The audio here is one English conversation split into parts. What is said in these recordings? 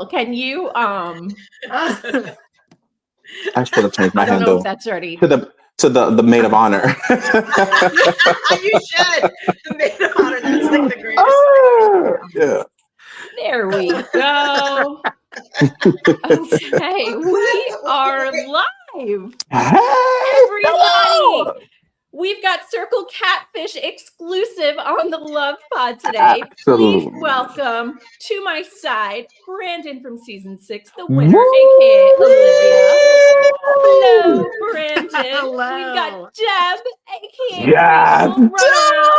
handle. Can you I should have changed my I don't know handle if that's already to the maid of honor. You should. The maid of honor. That's like the greatest. Yeah. There we go. Okay, we are live. Hey, Everybody, hello. we've got Circle Catfish exclusive on the Love Pod today. Please welcome to my side, Brandon from season 6, the winner, aka Olivia. Hello, Brandon. Hello. We've got Deb, aka Yes. Rachel Runner.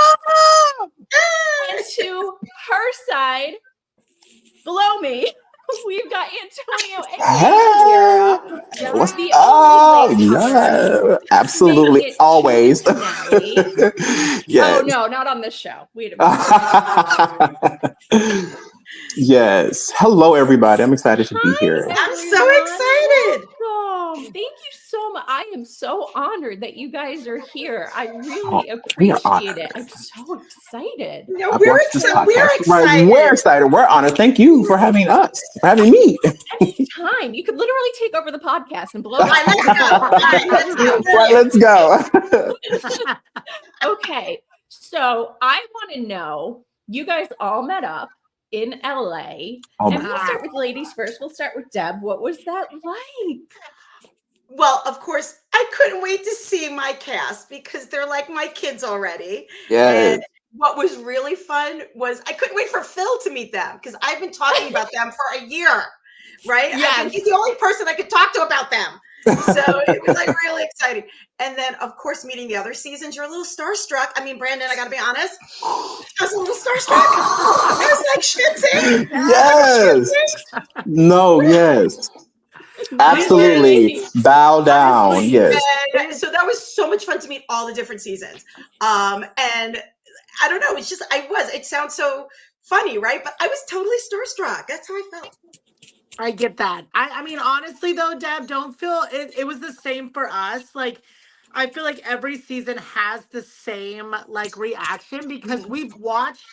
And to her side, below me, we've got Antonio, aka Sarah. What's The only lady yeah, absolutely, always. Yes. Oh no, not on this show. Wait a minute. Yes. Hello, everybody. I'm excited to be here. I'm so excited. Thank you so much. I am so honored that you guys are here. I really appreciate it. I'm so excited. No, we're excited. We're excited. We're honored. Thank you for having us, for having me. Anytime. You could literally take over the podcast and blow it. Right, let's go. Okay. So I want to know, you guys all met up in LA. And we'll start with ladies first. We'll start with Deb. What was that like? Well, of course, I couldn't wait to see my cast because they're like my kids already. Yeah. And what was really fun was I couldn't wait for Phil to meet them because I've been talking about them for a year, right? Yeah. He's the only person I could talk to about them. So it was like really exciting. And then, of course, meeting the other seasons, you're a little starstruck. I mean, Brandon, I got to be honest, I was a little starstruck. I was like, schwitzing. Yes. No, yes. Absolutely. Bow down. Yes. So that was so much fun to meet all the different seasons. And I don't know, it sounds so funny, right? But I was totally starstruck. That's how I felt. I get that. I mean, honestly though, Deb, don't feel it was the same for us. Like, I feel like every season has the same like reaction because we've watched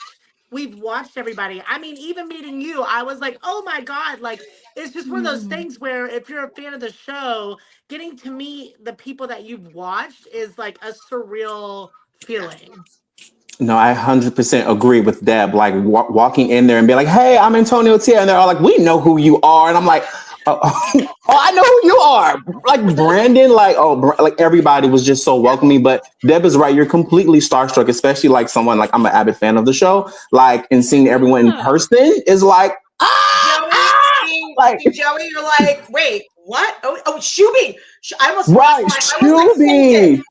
everybody. I mean, even meeting you, I was like, oh my God, like it's just one of those things where if you're a fan of the show, getting to meet the people that you've watched is like a surreal feeling. No, I 100% agree with Deb. Like walking in there and be like, "Hey, I'm Antonio Tia," and they're all like, "We know who you are," and I'm like, "Oh, I know who you are." Like Brandon, like everybody was just so welcoming. But Deb is right; you're completely starstruck, especially like someone like I'm an avid fan of the show. Like, and seeing everyone in person is like, Joey, you're like, wait, what? Oh, Shuby. I almost Shuby.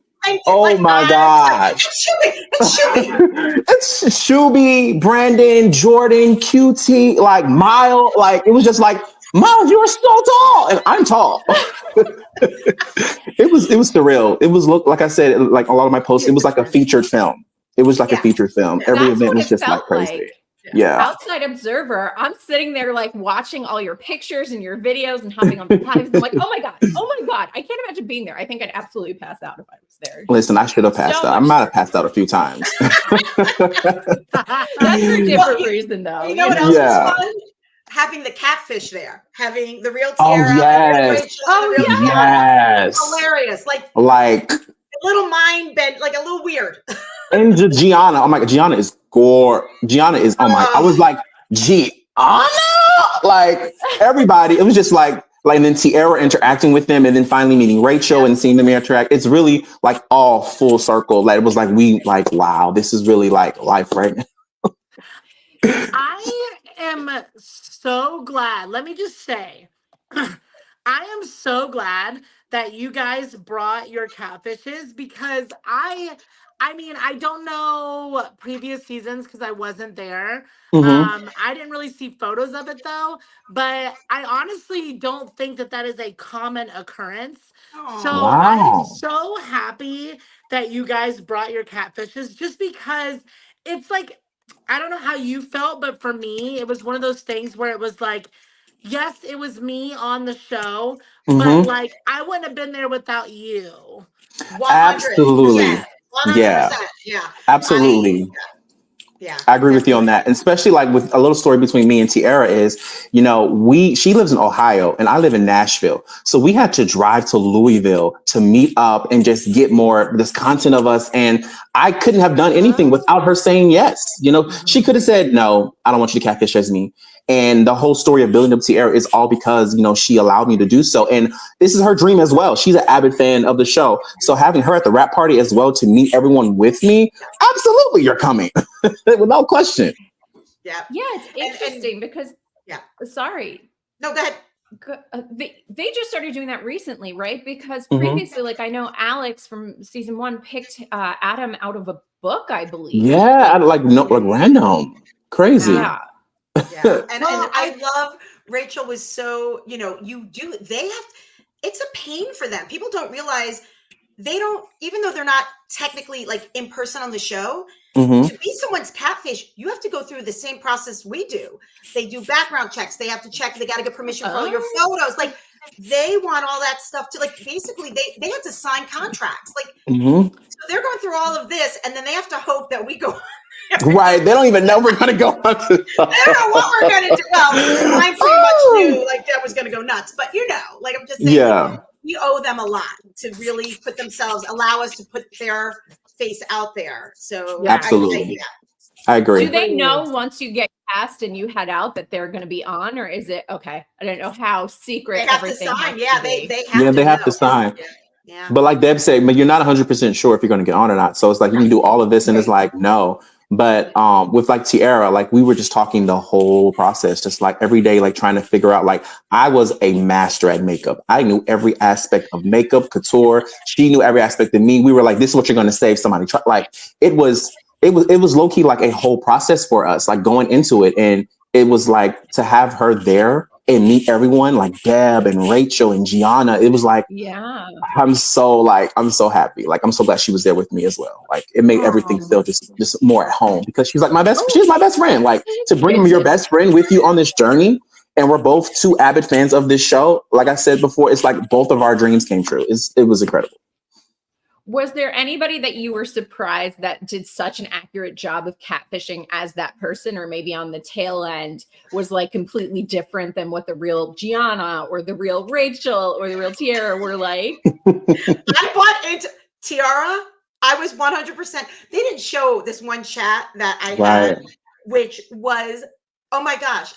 Oh my gosh. It's Shuby. It's Shuby, Brandon, Jordan, QT, like Miles. Like it was just like, Miles, you are so tall. And I'm tall. It was surreal. It was like I said, like a lot of my posts, it was like a featured film. It was like a featured film. Every event was just like crazy. Like. Yeah. Outside observer, I'm sitting there like watching all your pictures and your videos and hopping on the lives. I'm like, oh my God. I can't imagine being there. I think I'd absolutely pass out if I was there. Listen, I should have passed out. I might have passed out a few times. That's for a different reason though. You know what else was fun? Having the catfish there, having the real Tara. Yes. Hilarious. Like a little mind bent, like a little weird. And Gianna, oh my God, Gianna is oh my, I was like, Gianna? Like everybody, it was just like, and then Tiara interacting with them and then finally meeting Rachel and seeing them interact. It's really like all full circle. Like it was like, wow, this is really like life right now. I am so glad. Let me just say, I am so glad that you guys brought your catfishes because I mean, I don't know previous seasons because I wasn't there. I didn't really see photos of it though, but I honestly don't think that is a common occurrence. So I'm so happy that you guys brought your catfishes just because it's like, I don't know how you felt, but for me, it was one of those things where it was like, yes, it was me on the show, but like I wouldn't have been there without you. 100%. Absolutely. 100%. Yeah. Absolutely. Yeah, I agree with you on that. And especially like with a little story between me and Tiara is, she lives in Ohio and I live in Nashville. So we had to drive to Louisville to meet up and just get more this content of us. And I couldn't have done anything without her saying yes. She could have said, no, I don't want you to catfish as me. And the whole story of building up Tiara is all because, she allowed me to do so. And this is her dream as well. She's an avid fan of the show. So having her at the wrap party as well to meet everyone with me, absolutely, you're coming without question. Yeah. Yeah, it's interesting because, sorry. No, go ahead. They just started doing that recently, right? Because previously, like I know Alex from season 1 picked Adam out of a book, I believe. Yeah, like random. Crazy. Yeah. Yeah. And I love Rachel was so, it's a pain for them. People don't realize even though they're not technically like in person on the show, to be someone's catfish, you have to go through the same process we do. They do background checks. They have to check. They got to get permission for all your photos. Like they want all that stuff to basically they have to sign contracts. So they're going through all of this and then they have to hope that we go. Right. They don't even know we're going to go. They don't know what we're going to do. Well, mine pretty much knew Deb was going to go nuts, but I'm just saying, we owe them a lot to really allow us to put their face out there. So absolutely. I agree. Do they know once you get cast and you head out that they're going to be on, or is it okay? I don't know how secret they have everything to sign. They have to sign. Yeah. But like Deb said, but you're not 100% sure if you're going to get on or not. So it's like you can do all of this and it's like no. But with like Tiara, like we were just talking the whole process, just like every day, like trying to figure out, like I was a master at makeup. I knew every aspect of makeup, couture. She knew every aspect of me. We were like, this is what you're going to say if somebody try. Like it was low key like a whole process for us, like going into it. And it was like to have her there and meet everyone like Deb and Rachel and Gianna. It was like, I'm so happy. Like, I'm so glad she was there with me as well. Like it made everything feel just more at home because she's like she's my best friend. Like to bring your best friend with you on this journey. And we're both 2 avid fans of this show. Like I said before, it's like both of our dreams came true. It was incredible. Was there anybody that you were surprised that did such an accurate job of catfishing as that person, or maybe on the tail end was like completely different than what the real Gianna or the real Rachel or the real Tiara were like? I bought into Tiara. I was 100%. They didn't show this one chat that I had, which was, oh my gosh.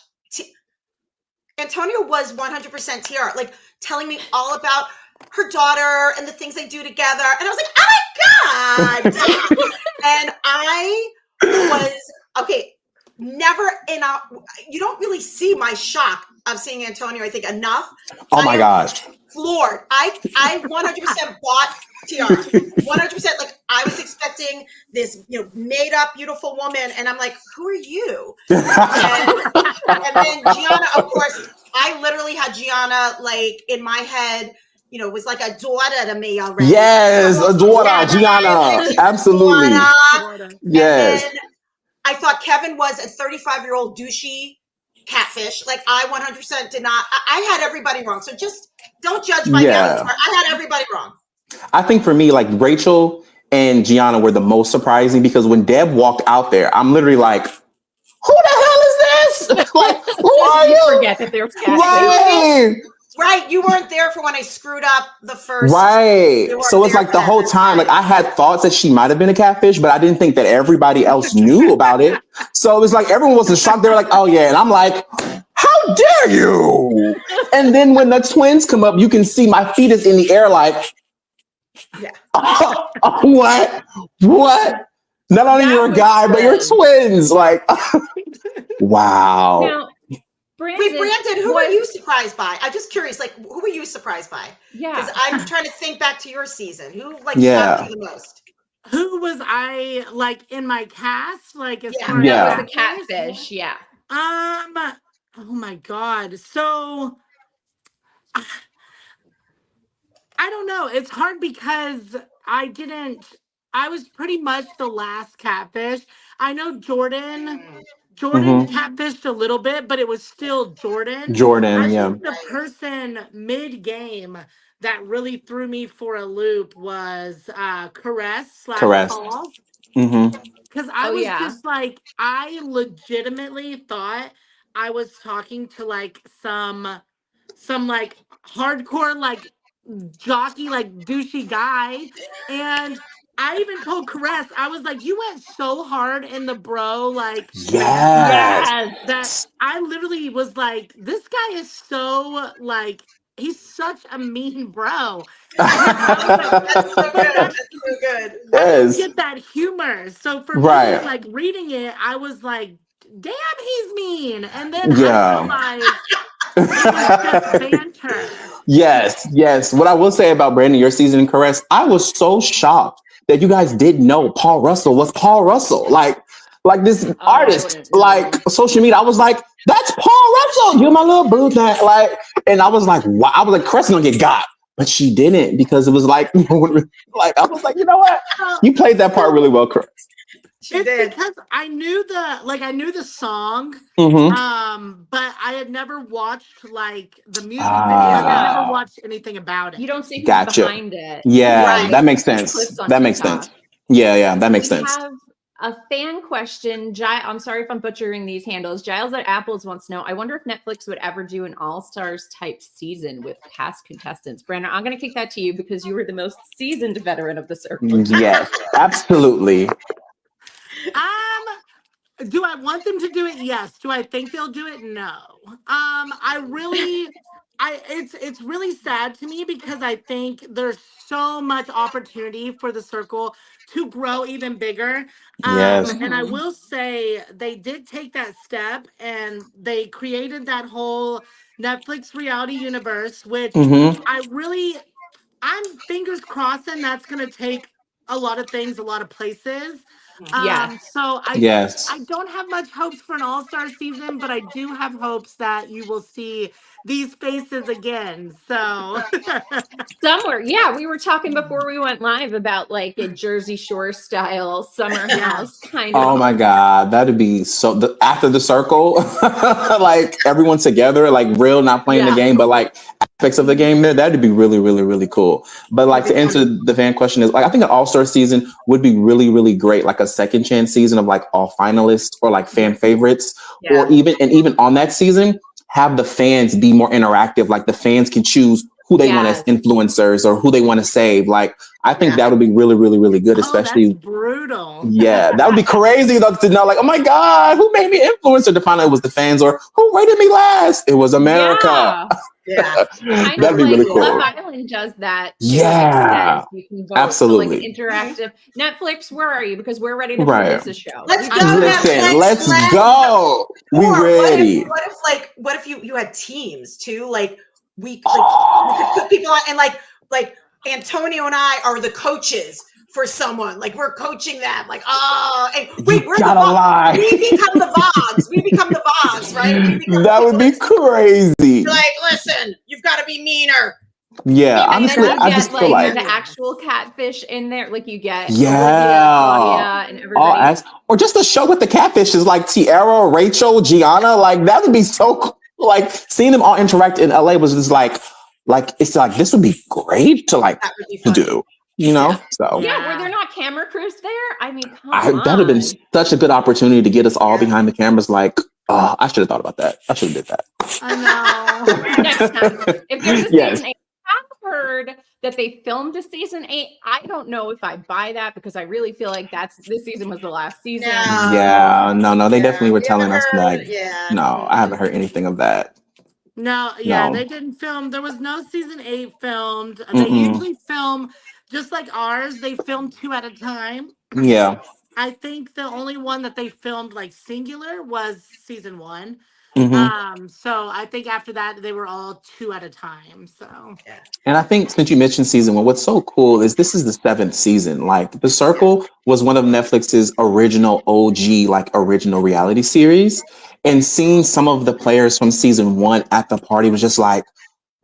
Antonio was 100% Tiara, like telling me all about her daughter and the things they do together. And I was like, oh my God. And I was, never you don't really see my shock of seeing Antonio, I think, enough. Oh my gosh. Floored. I 100% bought Tiara. 100%. Like I was expecting this, made up, beautiful woman. And I'm like, who are you? And then Gianna, of course, I literally had Gianna like in my head, was like a daughter to me already. Yes, a daughter, Gianna. Absolutely. Yes. And I thought Kevin was a 35-year-old douchey catfish. Like I 100% did not. I had everybody wrong. So just don't judge my avatar. I had everybody wrong. I think for me, like Rachel and Gianna were the most surprising because when Deb walked out there, I'm literally like, who the hell is this? Like, who are you? Forget that they were catfish. Right, you weren't there for when I screwed up the first. Right, so it's like the whole time, like I had thoughts that she might have been a catfish, but I didn't think that everybody else knew about it. So it was like everyone was in shock. They were like, "Oh yeah," and I'm like, "How dare you?" And then when the twins come up, you can see my feet is in the air, like, what? Not only you're a guy, but you're twins. Like, wow. Now, Brandon, who were you surprised by? I'm just curious, like, who were you surprised by? Yeah. Because I'm trying to think back to your season. Who, like, shocked you the most? Who was I, like, in my cast? Like, as far as a catfish, oh my God. So, I don't know. It's hard because I was pretty much the last catfish. I know Jordan catfished a little bit, but it was still Jordan. I think the person mid-game that really threw me for a loop was Caress. Because I was just like, I legitimately thought I was talking to like some like hardcore like jockey like douchey guy, and I even told Caress, I was like, you went so hard in the bro like Yes. that I literally was like, this guy is so like, he's such a mean bro. That's so good. That's so good. I didn't get that humor. So for me, like reading it, I was like, damn, he's mean. And then I realized it was just banter. Yes. What I will say about Brandon, your season in Caress, I was so shocked that you guys didn't know Paul Russell was Paul Russell. Like this artist, like social media. I was like, that's Paul Russell. You're my little boo thing. Like, and I was like, wow. I was like, Caress gonna get got. But she didn't, because it was like, I was like, you know what? You played that part really well, Chris. It's because I knew the song, but I had never watched like the music video. I never watched anything about it. You don't see who's behind it. Yeah, that makes sense. That makes sense. Yeah, that makes sense. We have a fan question. I'm sorry if I'm butchering these handles. Giles at Apples wants to know, I wonder if Netflix would ever do an All-Stars type season with past contestants. Brandon, I'm going to kick that to you because you were the most seasoned veteran of the circle. Yes, absolutely. Do I want them to do it? Yes. Do I think they'll do it? No. It's really sad to me because I think there's so much opportunity for the circle to grow even bigger. And I will say they did take that step and they created that whole Netflix reality universe, which I'm fingers crossing that's going to take a lot of things, a lot of places. So I don't have much hopes for an all-star season, but I do have hopes that you will see these faces again. So somewhere, we were talking before we went live about like a Jersey Shore style summer house kind of. Oh my God, that'd be so. After the circle, like everyone together, like real, not playing the game, but like aspects of the game there. That'd be really, really, really cool. But like to answer the fan question is like I think an all-star season would be really, really great. Like a second chance season of like all finalists or like fan favorites, or even on that season, have the fans be more interactive. Like the fans can choose who they want as influencers or who they want to save. Like I think that would be really, really, really good. Especially that's brutal. Yeah, that would be crazy though, to know like, oh my God, who made me influencer? To find out it was the fans, or who rated me last? It was America. Yeah. That'd be really cool. Love Island does that. Yeah, you can vote absolutely. For, like, interactive. Netflix, where are you? Because we're ready to produce a show. Let's go. Let's go. We ready. What if you had teams too? Like we could put people on, and like Antonio and I are the coaches for someone. Like we're coaching them. Like, and wait, we're lie. We become the Vogs. We become the Vogs, right? That would be crazy. Like, listen, you've got to be meaner. Yeah, honestly, I just feel like the actual catfish in there, like you get Claudia, and everybody. Or just a show with the catfishes like Tiara, Rachel, Gianna. Like that would be so cool. Like seeing them all interact in LA was just like it's like this would be great to to do. You know, were there not camera crews there? I mean, come on. That would have been such a good opportunity to get us all behind the cameras. Like, I should have thought about that. I should have did that. I know. Next time, if there's a season 8, I've heard that they filmed a season 8. I don't know if I buy that because I really feel like this season was the last season. No, they definitely were telling us like, no, I haven't heard anything of that. No, they didn't film. There was no season 8 filmed. They usually film. Just like ours, they filmed 2 at a time. Yeah. I think the only one that they filmed like singular was season 1. So I think after that they were all 2 at a time. So and I think since you mentioned season 1, what's so cool is this is the 7th season. Like The Circle was one of Netflix's original OG, like original reality series. And seeing some of the players from season 1 at the party was just like,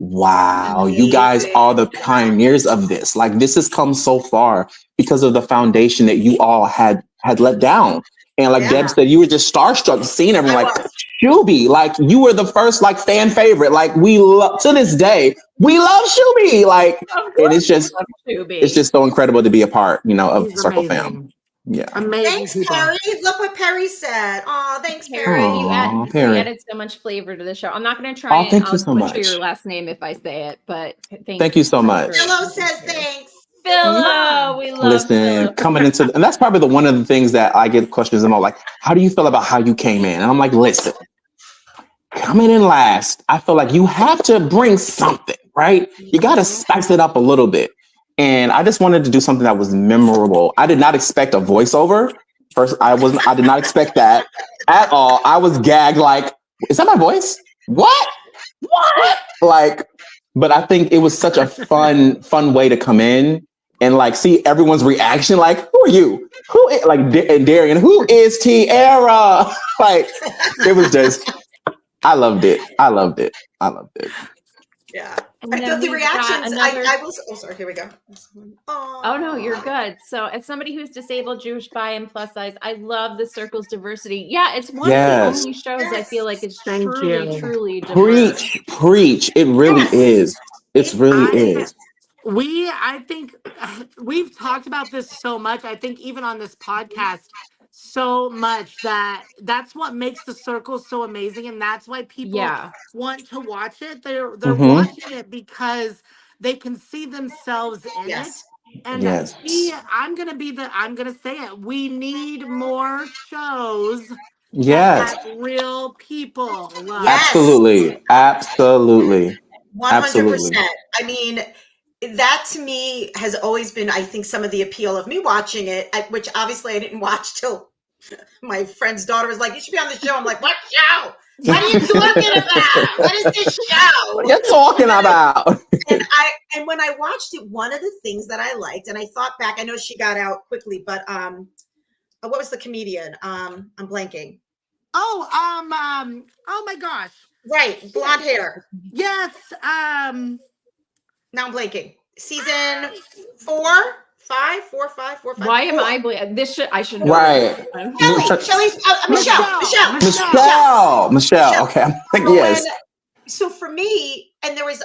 wow, you guys are the pioneers of this. Like this has come so far because of the foundation that you all had let down. And like Deb said, you were just starstruck seeing everyone like Shuby. Like you were the first like fan favorite. Like we love to this day, we love Shuby. Like, and it's just so incredible to be a part, of Circle fam. Yeah. Amazing Thanks, people. Perry. Look what Perry said. Oh, thanks, Perry, Perry. you Aw, add, Perry. you added so much flavor to the show. I'm not going to try Oh, and thank you I'll so butcher your much. last name if I say it, but Thank you so much. Philo says thanks. Philo, we love Listen, Philo. coming into, and that's probably one of the things that I get questions about, like, how do you feel about how you came in? And I'm like, listen, coming in last, I feel like you have to bring something, right? You got to spice it up a little bit. And I just wanted to do something that was memorable. I did not expect a voiceover. First, I did not expect that at all. I was gagged, like, is that my voice? What? Like, but I think it was such a fun way to come in and like see everyone's reaction. Like, who are you? And Darian, who is Tiara? Like, it was just, I loved it. Yeah. And I then thought the we've got reactions, another- I was, oh, sorry, here we go. Oh no, you're good. So as somebody who's disabled, Jewish, bi, and plus size, I love the circle's diversity. Yeah, it's one of the only shows I feel like it's Thank you. truly diverse. Preach. It really is. It really is. I think we've talked about this so much. I think even on this podcast, so much that's what makes the circle so amazing, and that's why people want to watch it. They're watching it because they can see themselves in it. And I'm gonna say it. We need more shows that have real people. Love. Absolutely. 100%. I mean, that to me has always been, I think, some of the appeal of me watching it, which obviously I didn't watch till my friend's daughter was like, you should be on the show. I'm like, what show? What are you talking about? What is this show? What are you talking about? And when I watched it, one of the things that I liked, and I thought back, I know she got out quickly, but what was the comedian? I'm blanking. Oh my gosh. Right, blonde hair. Yes. Now I'm blanking. Season 4, 5. Why am I blanking? I should know. Right. Michelle. Okay. I'm like, yes. So for me, and there was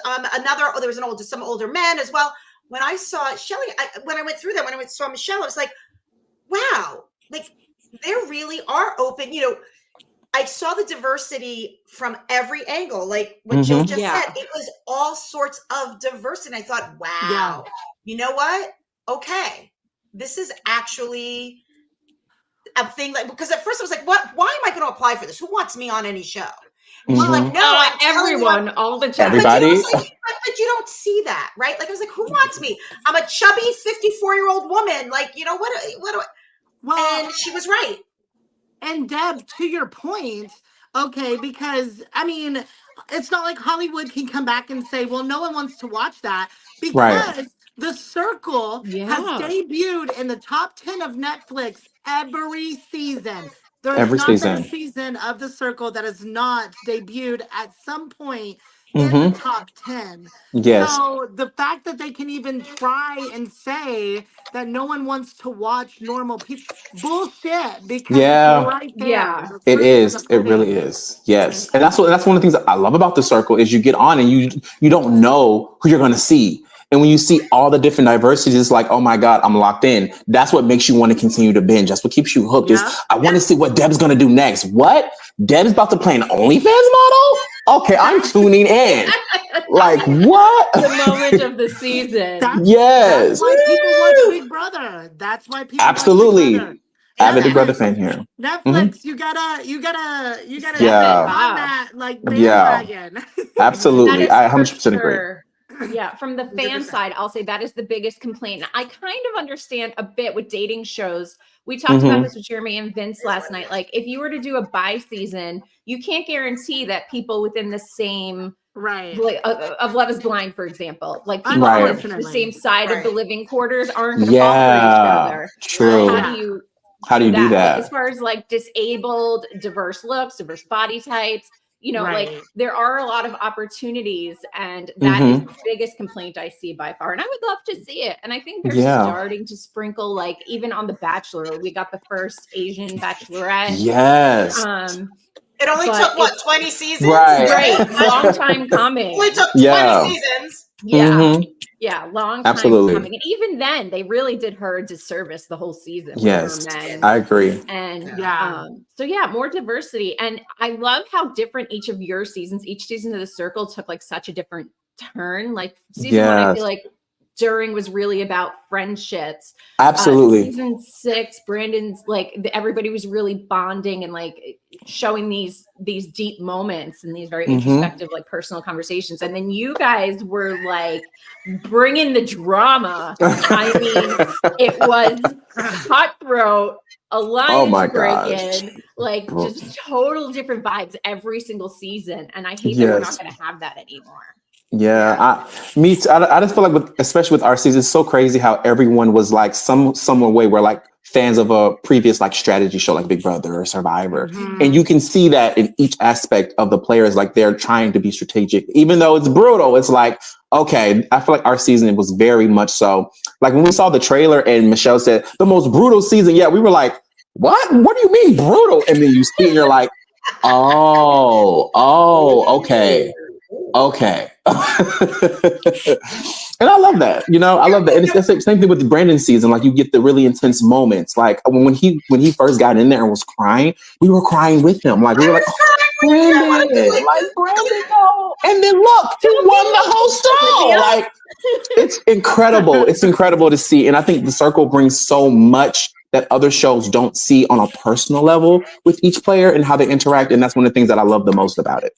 some older men as well. When I saw Shelly, when I went through that, when I saw Michelle, I was like, wow, like they really are open. You know, I saw the diversity from every angle. Like what Jill just said, it was all sorts of diversity. And I thought, wow, you know what? Okay, this is actually a thing. Like, because at first I was like, what? Why am I going to apply for this? Who wants me on any show? And she's like, no, everyone, all the time. Everybody. But you don't see that, right? Like I was like, who wants me? I'm a chubby 54-year-old woman. Like, you know what? And she was right. And Deb, to your point, okay, because I mean, it's not like Hollywood can come back and say, well, no one wants to watch that because The Circle has debuted in the top 10 of Netflix every season. There's not been a season of The Circle that has not debuted at some point in the top 10. Yes. So the fact that they can even try and say that no one wants to watch normal people, bullshit. Because it's right there. It is. It really is. Yes. And that's one of the things that I love about The Circle is you get on and you don't know who you're going to see. And when you see all the different diversities, it's like, oh my God, I'm locked in. That's what makes you want to continue to binge. That's what keeps you hooked is I want to see what Deb's going to do next. What? Deb's about to play an OnlyFans model? Okay, I'm tuning in. Like, what? The moment of the season. That's why people watch Big Brother. That's why people watch Big Brother. I'm a Big Brother fan here. Netflix, you gotta get on that like bandwagon. Absolutely. I 100% agree. Yeah, from the fan side, I'll say that is the biggest complaint. I kind of understand a bit with dating shows. We talked about this with Jeremy and Vince last night. Like, if you were to do a bi-season, you can't guarantee that people within the same of Love is Blind, for example, like people on the same side of the living quarters aren't going to fall for each other. True. How do you do that? Like, as far as like disabled, diverse looks, diverse body types, you know, like there are a lot of opportunities, and that is the biggest complaint I see by far. And I would love to see it. And I think they're starting to sprinkle, like even on The Bachelor, we got the first Asian bachelorette. Yes. It only took what, 20 seasons? Right. Long time coming. It only took 20 seasons. Yeah. Yeah, long time Absolutely. coming. And even then, they really did her a disservice the whole season. Yes, with her men. I agree. And Yeah. so yeah, more diversity. And I love how different each of your seasons, each season of the circle took like such a different turn. Like season 1, I feel like during was really about friendships. Absolutely. Season 6, Brandon's like everybody was really bonding and like showing these deep moments and these very introspective, like personal conversations. And then you guys were like bringing the drama. I mean, it was cutthroat, alliance break-in, like just total different vibes every single season. And I hate that we're not going to have that anymore. Yeah, I just feel like, especially with our season, it's so crazy how everyone was like some way we're like fans of a previous like strategy show like Big Brother or Survivor, and you can see that in each aspect of the players, like they're trying to be strategic, even though it's brutal. It's like, okay, I feel like our season it was very much so. Like when we saw the trailer and Michelle said the most brutal season yet, we were like, what? What do you mean brutal? And then you see, and you're like, oh, okay. Okay. And I love that. You know, I love that. And it's the same thing with the Brandon season. Like you get the really intense moments. Like when he first got in there and was crying, we were crying with him. Like we were like, Brandon, no. And then look, he won the whole show. Like it's incredible. It's incredible to see. And I think the circle brings so much that other shows don't see on a personal level with each player and how they interact. And that's one of the things that I love the most about it.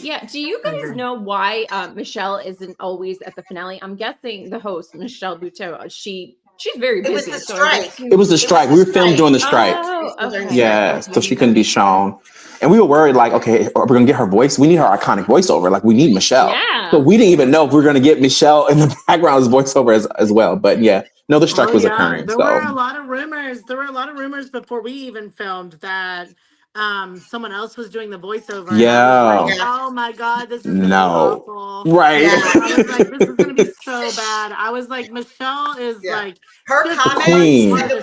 Yeah. Do you guys know why Michelle isn't always at the finale? I'm guessing the host, Michelle Buteau, she's very busy. It was the strike. It was the strike. We were filmed during the strike. Oh, okay. Yeah, so she couldn't be shown. And we were worried, like, okay, we're going to get her voice. We need her iconic voiceover. Like, we need Michelle. Yeah. So we didn't even know if we were going to get Michelle in the background as voiceover as well. But yeah, no, the strike was occurring. There were a lot of rumors. There were a lot of rumors before we even filmed that someone else was doing the voiceover. Yeah. Like, oh my God, this is gonna be awful. Right. Yeah, I was like, this is gonna be so bad. I was like, Michelle is like her comments and the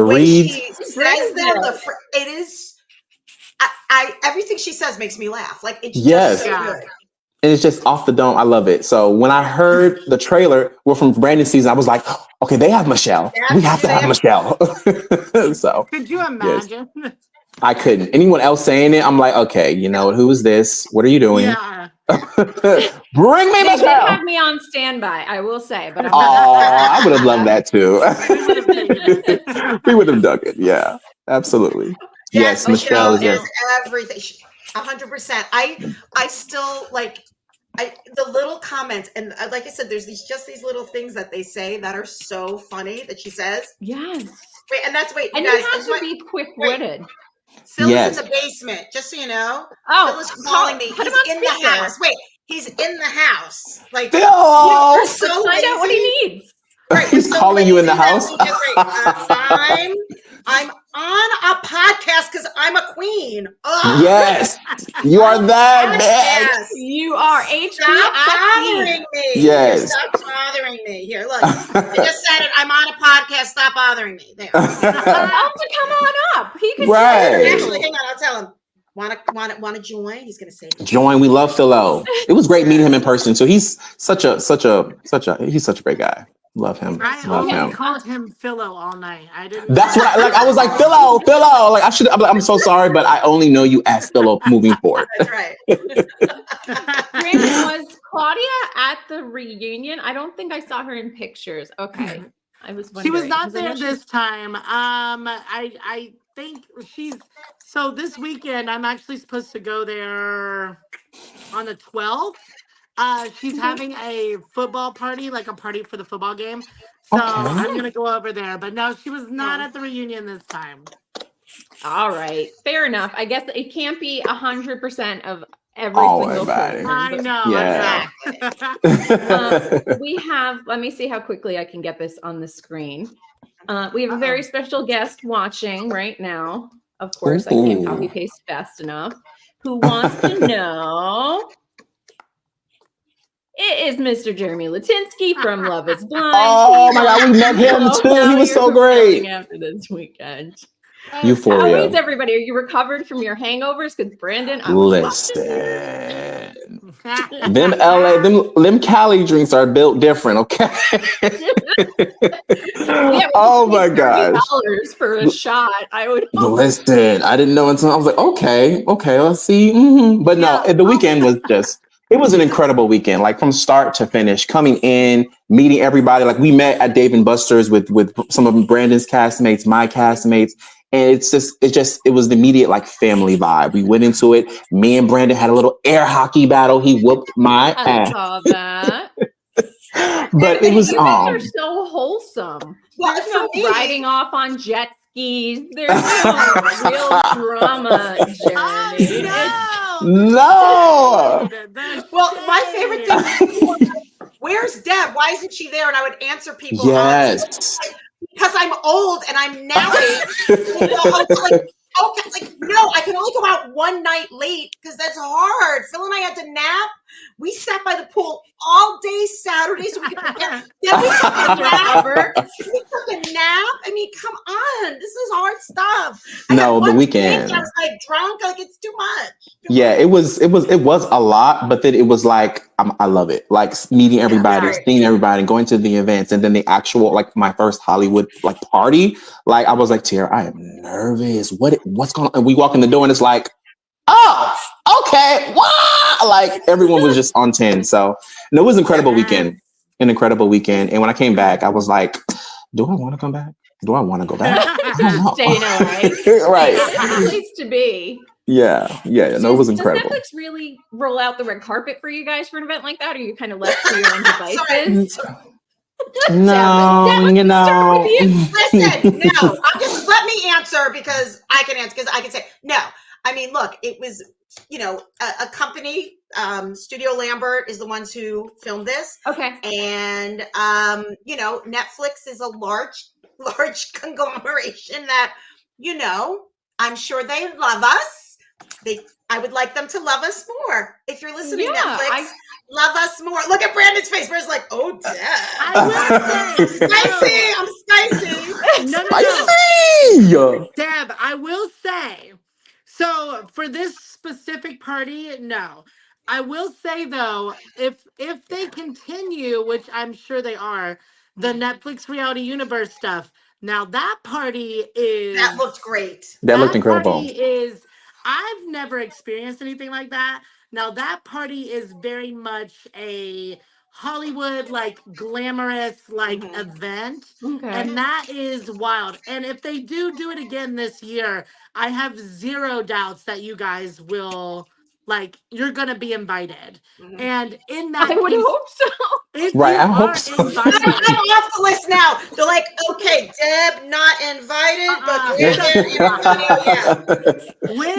way she says them. It is. I everything she says makes me laugh. Like it's just so good. And it's just off the dome. I love it. So when I heard the trailer from Brandon's season, I was like, okay, they have Michelle. We have to have Michelle. So could you imagine? Yes. I couldn't. Anyone else saying it, I'm like, okay, you know, who is this? What are you doing? Yeah. Bring me Michelle. They did have me on standby, I will say, but I would have loved that too. We would have dug it. Yeah, absolutely. Yes, Michelle is everything. 100%. I still like the little comments, and like I said, there's these little things that they say that are so funny that she says. Yes. Wait, and that's and you guys, you have to be quick-witted. Phil is in the basement, just so you know. Oh, Phil is calling me. He's in the house. Wait, he's in the house. Like Phil, so find out what he needs. Right, he's calling you in the house. I'm on a podcast because I'm a queen. Ugh. Yes, you are that yes. You are Stop bothering me. Yes. Stop bothering me. Here, look. I just said it. I'm on a podcast. Stop bothering me. There. I'll have to come on up. He can Actually, hang on. I'll tell him. Want to join? He's gonna say join. We love Philo. It was great meeting him in person. So he's such a he's such a great guy. Love him. I called him Philo all night. I didn't. That's what I was like, Philo. Like I should. I'm so sorry, but I only know you as Philo moving forward. That's right. Brandon, was Claudia at the reunion? I don't think I saw her in pictures. Okay, I was wondering. She was not there this time. I think so this weekend. I'm actually supposed to go there on the 12th. She's having a football party, like a party for the football game. So I'm going to go over there. But no, she was not at the reunion this time. All right. Fair enough. I guess it can't be 100% of every single person. I know. Yeah. I know. We have, let me see how quickly I can get this on the screen. We have a very special guest watching right now. Of course, I can't copy paste fast enough. Who wants to know? It is Mr. Jeremy Latinsky from Love is Blind. Oh my God, we met him too. He was so great. After this weekend. Euphoria. How is everybody? Are you recovered from your hangovers? Because Brandon, listen. Them LA, them Cali drinks are built different, okay? Oh my gosh. $30 for a shot. I would Listen, I didn't know until I was like, okay, let's see. But no, the weekend was it was an incredible weekend, like from start to finish, coming in, meeting everybody. Like we met at Dave and Buster's with some of Brandon's castmates, my castmates. And it was the immediate like family vibe. We went into it. Me and Brandon had a little air hockey battle. He whooped my ass. I saw that. But it was you guys are so wholesome. There's no riding off on jet skis. There's no real drama, Jeremy. No. Well, my favorite thing. Where's Deb? Why isn't she there? And I would answer people. Yes. Because I'm old and I'm napping. No, I can only go out one night late because that's hard. Phil and I had to nap. We sat by the pool all day Saturday so we could prepare. Then we took a nap. We took a nap. I mean, come on. This is hard stuff. No, the weekend. I was like drunk. Like it's too much. Yeah, it was a lot, but then it was like I love it. Like meeting everybody, seeing everybody, going to the events, and then the actual like my first Hollywood like party. Like I was like, Tara, I am nervous. What's going on? And we walk in the door and it's like, oh, okay, wow! Like everyone was just on 10. So and it was an incredible weekend. An incredible weekend. And when I came back, I was like, do I want to come back? Do I want to go back? Stay in LA. Right. It's a place to be. Yeah. No, it was incredible. Does Netflix really roll out the red carpet for you guys for an event like that? Or are you kind of left to your own devices? No, Deb, you know. Listen, no. Just let me answer because I can answer because I can say no. I mean, look, it was, a company, Studio Lambert is the ones who filmed this. Okay. And, Netflix is a large conglomeration that, I'm sure they love us. I would like them to love us more. If you're listening, Netflix, love us more. Look at Brandon's face. Brandon's like, oh, Deb. Spicy. I'm spicy. No. Deb, I will say, so for this specific party, no. I will say though, if they continue, which I'm sure they are, the Netflix Reality Universe stuff. Now that party that looked great. That looked incredible. I've never experienced anything like that. Now that party is very much a Hollywood, like glamorous, like event. Okay. And that is wild. And if they do it again this year, I have zero doubts that you guys will, like, you're going to be invited. And in that I would hope so. Right, I hope so. I'm off the list now. They're like, okay, Deb not invited, but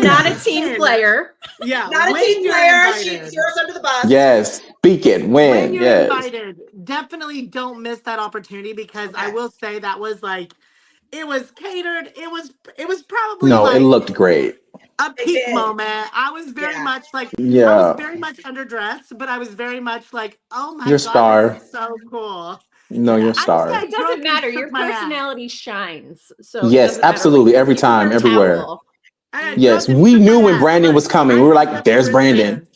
not a team player. Yeah, not a team player. She throws under the bus. Yes, speak it. When you're invited, definitely don't miss that opportunity because I will say that was like, it was catered. It was probably it looked great. A peak moment. I was very much like, I was very much underdressed, but I was very much like, oh my God, star. That's so cool. No, you're a star. It doesn't matter. Your personality shines. So yes, absolutely. Every time, everywhere. Yes, we knew when Brandon was coming. We were like, there's Brandon.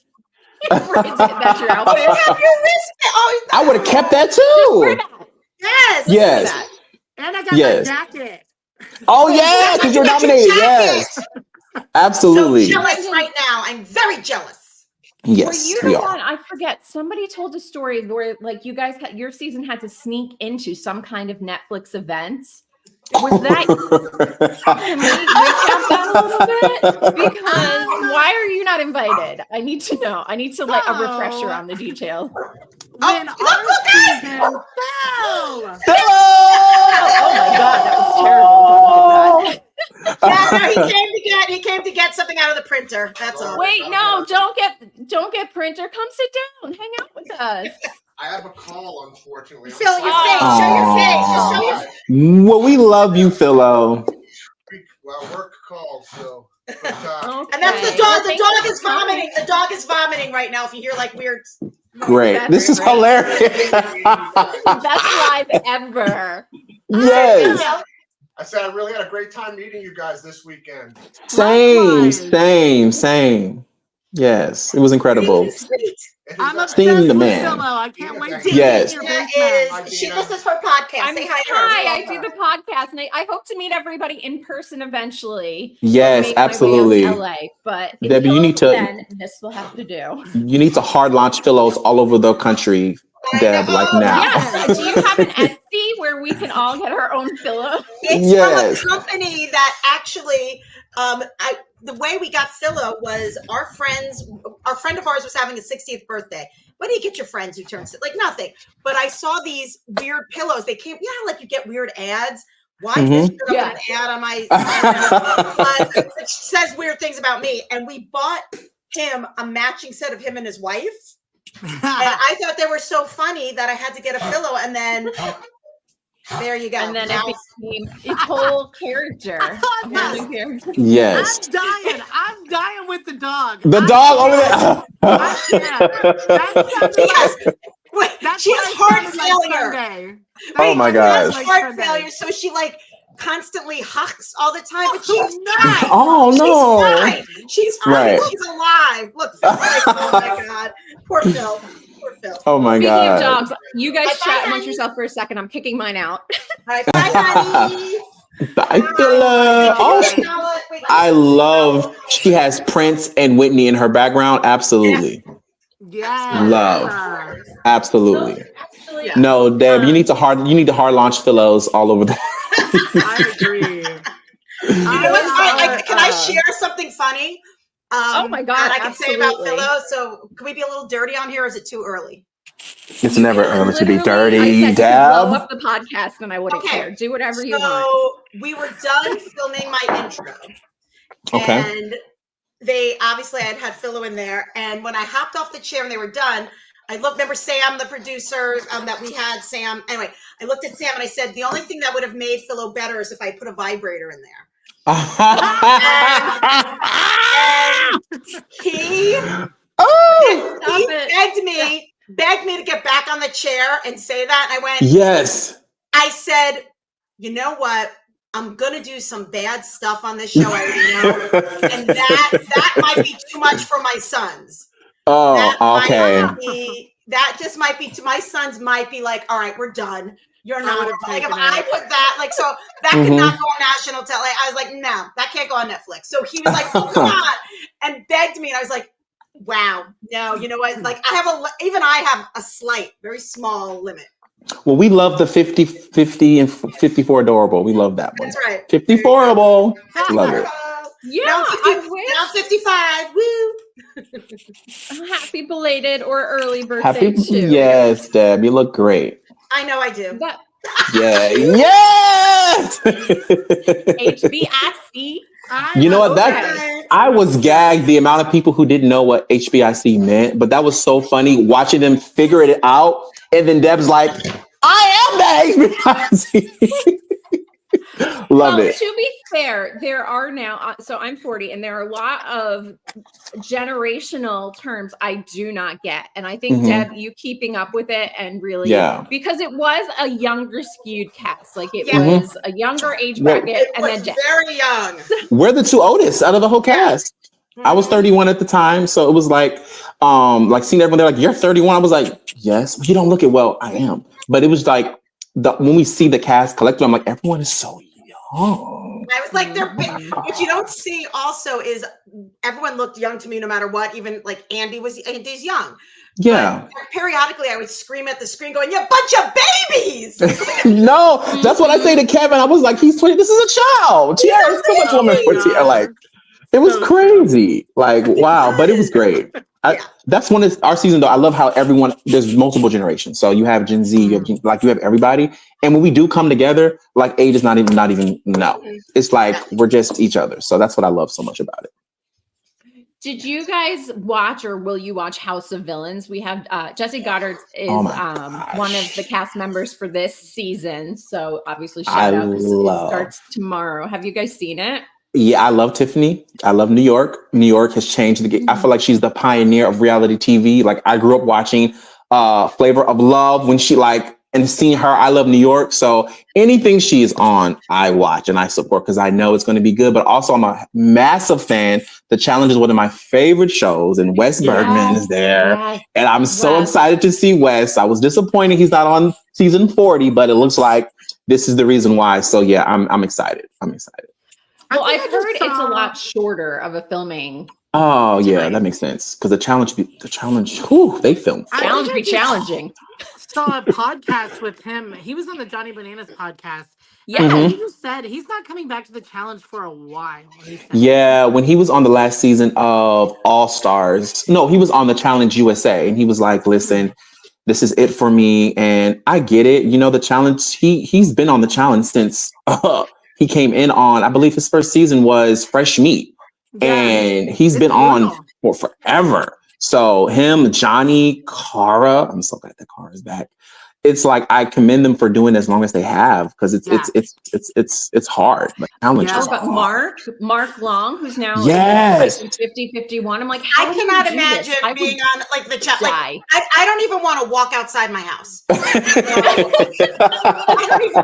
That's your outfit. I would have kept that too. Yes. And I got my jacket. Oh yeah, because you're nominated. Yes. Absolutely. So jealous right now. I'm very jealous. Yes, we are. I forget. Somebody told a story where, like, you guys your season had to sneak into some kind of Netflix event. Was that? Can we recap that a little bit? Because why are you not invited? I need to know. I need to let a refresher on the detail. When our season fell. Oh my God, that was terrible. He came to get something out of the printer. That's all. Wait, no, don't get printer. Come sit down. Hang out with us. I have a call, unfortunately. Phil, your face. Show your face. Just show your. Well, we love you, Philo. Well, work call, so. And that's the dog. The dog is vomiting. The dog is vomiting right now. If you hear like weird. Great. This is hilarious. Best live ever. Yes. I said I really had a great time meeting you guys this weekend. Same. Yes, it was incredible. Sweet. I'm Seeing obsessed the with man. Philo. I can't wait to Yes. see your Dina basement. is, she listens for podcasts. Say hi to her. Hi, We I do love the her. podcast, and I hope to meet everybody in person eventually. Yes, Make my way out to absolutely. LA, but Debbie, you until need to- then, this will have to do. You need to hard launch Philos all over the country, Deb, like now. Yeah. Do you have an Etsy where we can all get our own pillow? It's Yes. from a company that actually, the way we got Philo was our friend of ours was having his 60th birthday. What do you get your friends who turn like nothing? But I saw these weird pillows. They came, like you get weird ads. Why this should have an ad on my it says weird things about me. And we bought him a matching set of him and his wife. And I thought they were so funny that I had to get a pillow, and then there you go. And then it became its whole character. Yes. I'm dying with the dog. The dog over there. She has heart failure. Oh my gosh. Heart failure. So she constantly hucks all the time, but she's not. Oh no. She's fine. She's fine. Right. She's alive. Look, oh my God. Poor Phil. Poor Phil. Oh my Speaking God. of dogs, you guys Bye-bye, chat amongst honey. yourself for a second. I'm kicking mine out. All right, bye, honey. Bye, Philo. Oh, I love. She has Prince and Whitney in her background. Absolutely. Yeah. Love. Absolutely. Yeah. No, Deb, you need to hard launch Philos all over the. I agree. Can I share something funny? Oh my God, that I can say about absolutely. Philo. So can we be a little dirty on here, or is it too early? It's never early to be Literally, dirty, I said to blow Deb. up the podcast, and I wouldn't Okay. care. Do whatever you want. So we were done filming my intro. Okay. And they obviously I had Philo in there. And when I hopped off the chair and they were done, I looked, remember Sam, the producer that we had, Sam. Anyway, I looked at Sam and I said, the only thing that would have made Philo better is if I put a vibrator in there. And he begged me to get back on the chair and say that. And I went, Yes. I said, you know what? I'm gonna do some bad stuff on this show, I already know. And that might be too much for my sons. That just might be my sons might be like, all right, we're done. You're not like if I put that so that could not go on national television. I was like, no, that can't go on Netflix. So he was like, oh, come on, and begged me, and I was like, wow, no, you know what? Like I have a slight, very small limit. Well, we love the 50 and 54 adorable. We love that one. That's right. 54able. Love it. Yeah, Now I wish. 55. Woo! Happy belated or early birthday too. Yes, Deb, you look great. I know I do. But Yeah. Yes. HBIC. You know what? I was gagged the amount of people who didn't know what HBIC meant, but that was so funny watching them figure it out. And then Deb's like, I am the HBIC. Love it. To be fair, there are now, so I'm 40, and there are a lot of generational terms I do not get. And I think, Deb, you keeping up with it and really, because it was a younger skewed cast. Like it was a younger age bracket. And then very young. We're the two oldest out of the whole cast. I was 31 at the time. So it was like seeing everyone, they're like, you're 31. I was like, yes, but you don't look it. Well, I am. But it was like, when we see the cast collectively, I'm like, everyone is so young. I was like, they're big. What you don't see also is everyone looked young to me no matter what. Even like Andy's young. Yeah. But periodically, I would scream at the screen going, you bunch of babies. No, that's what I say to Kevin. I was like, he's 20. This is a child. Tiara is too much woman for Tiara. Like, it was crazy. Like, wow. But it was great. That's one of our season, though. I love how there's multiple generations. So you have Gen Z, you have everybody. And when we do come together, like age is not even no. It's like we're just each other. So that's what I love so much about it. Did you guys watch or will you watch House of Villains? We have Jesse Goddard is one of the cast members for this season. So obviously shout out. It starts tomorrow. Have you guys seen it? Yeah, I love Tiffany. I love New York. New York has changed the game. I feel like she's the pioneer of reality TV. Like I grew up watching Flavor of Love when she and seeing her, I love New York. So anything she is on, I watch and I support because I know it's going to be good. But also, I'm a massive fan. The Challenge is one of my favorite shows, and Wes Bergman is there. Yes. And I'm so excited to see Wes. I was disappointed he's not on season 40, but it looks like this is the reason why. So yeah, I'm excited. I'm excited. Well, I've heard it's a lot shorter of a filming. Oh yeah, that makes sense. Because the challenge, whew, they filmed. Challenge be challenging. Saw a podcast with him. He was on the Johnny Bananas podcast. Yeah. He just said he's not coming back to the challenge for a while. Yeah, when he was on the last season of All Stars, no, he was on the Challenge USA, and he was like, "Listen, this is it for me." And I get it. You know, the challenge. He's been on the challenge since he came in on. I believe his first season was Fresh Meat, and he's been on for forever. So him, Johnny, Cara, I'm so glad that Cara's back. It's like I commend them for doing it as long as they have because it's hard. But challenge is but hard. Mark Long, who's now in 50-51. I'm like, I cannot imagine being on like the chat. Like, I don't even want to walk outside my house. I don't even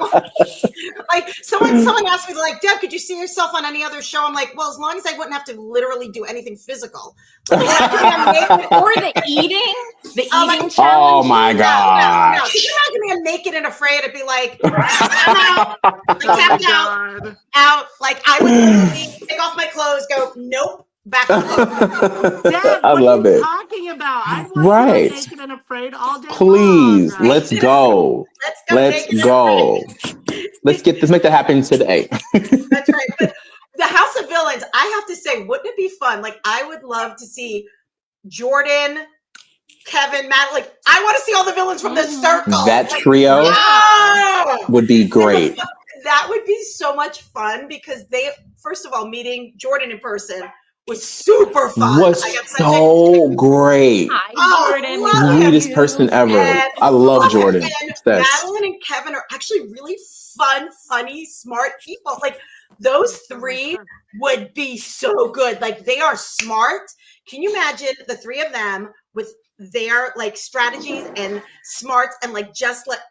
like someone asked me like, Deb, could you see yourself on any other show? I'm like, well, as long as I wouldn't have to literally do anything physical. Like, or the eating challenge. Oh my God. No. Could you imagine me naked and afraid? I'd be like, I'm out. Out. Like I would literally take off my clothes, go, nope, back on. Dad, I love it. Talking about? I want to be naked and afraid all day. Please, long, right? let's go. Let's go. Let's make that happen today. That's right. But the House of Villains, I have to say, wouldn't it be fun? Like I would love to see Jordan, Kevin, Matt, like I want to see all the villains from the circle. That trio would be great. That would be so much fun because they, first of all, meeting Jordan in person was super fun. Was so great. Hi, Jordan. Sweetest person ever. I love Jordan. Madeline and Kevin are actually really fun, funny, smart people. Like those three would be so good. Like they are smart. Can you imagine the three of them with their like strategies and smarts and like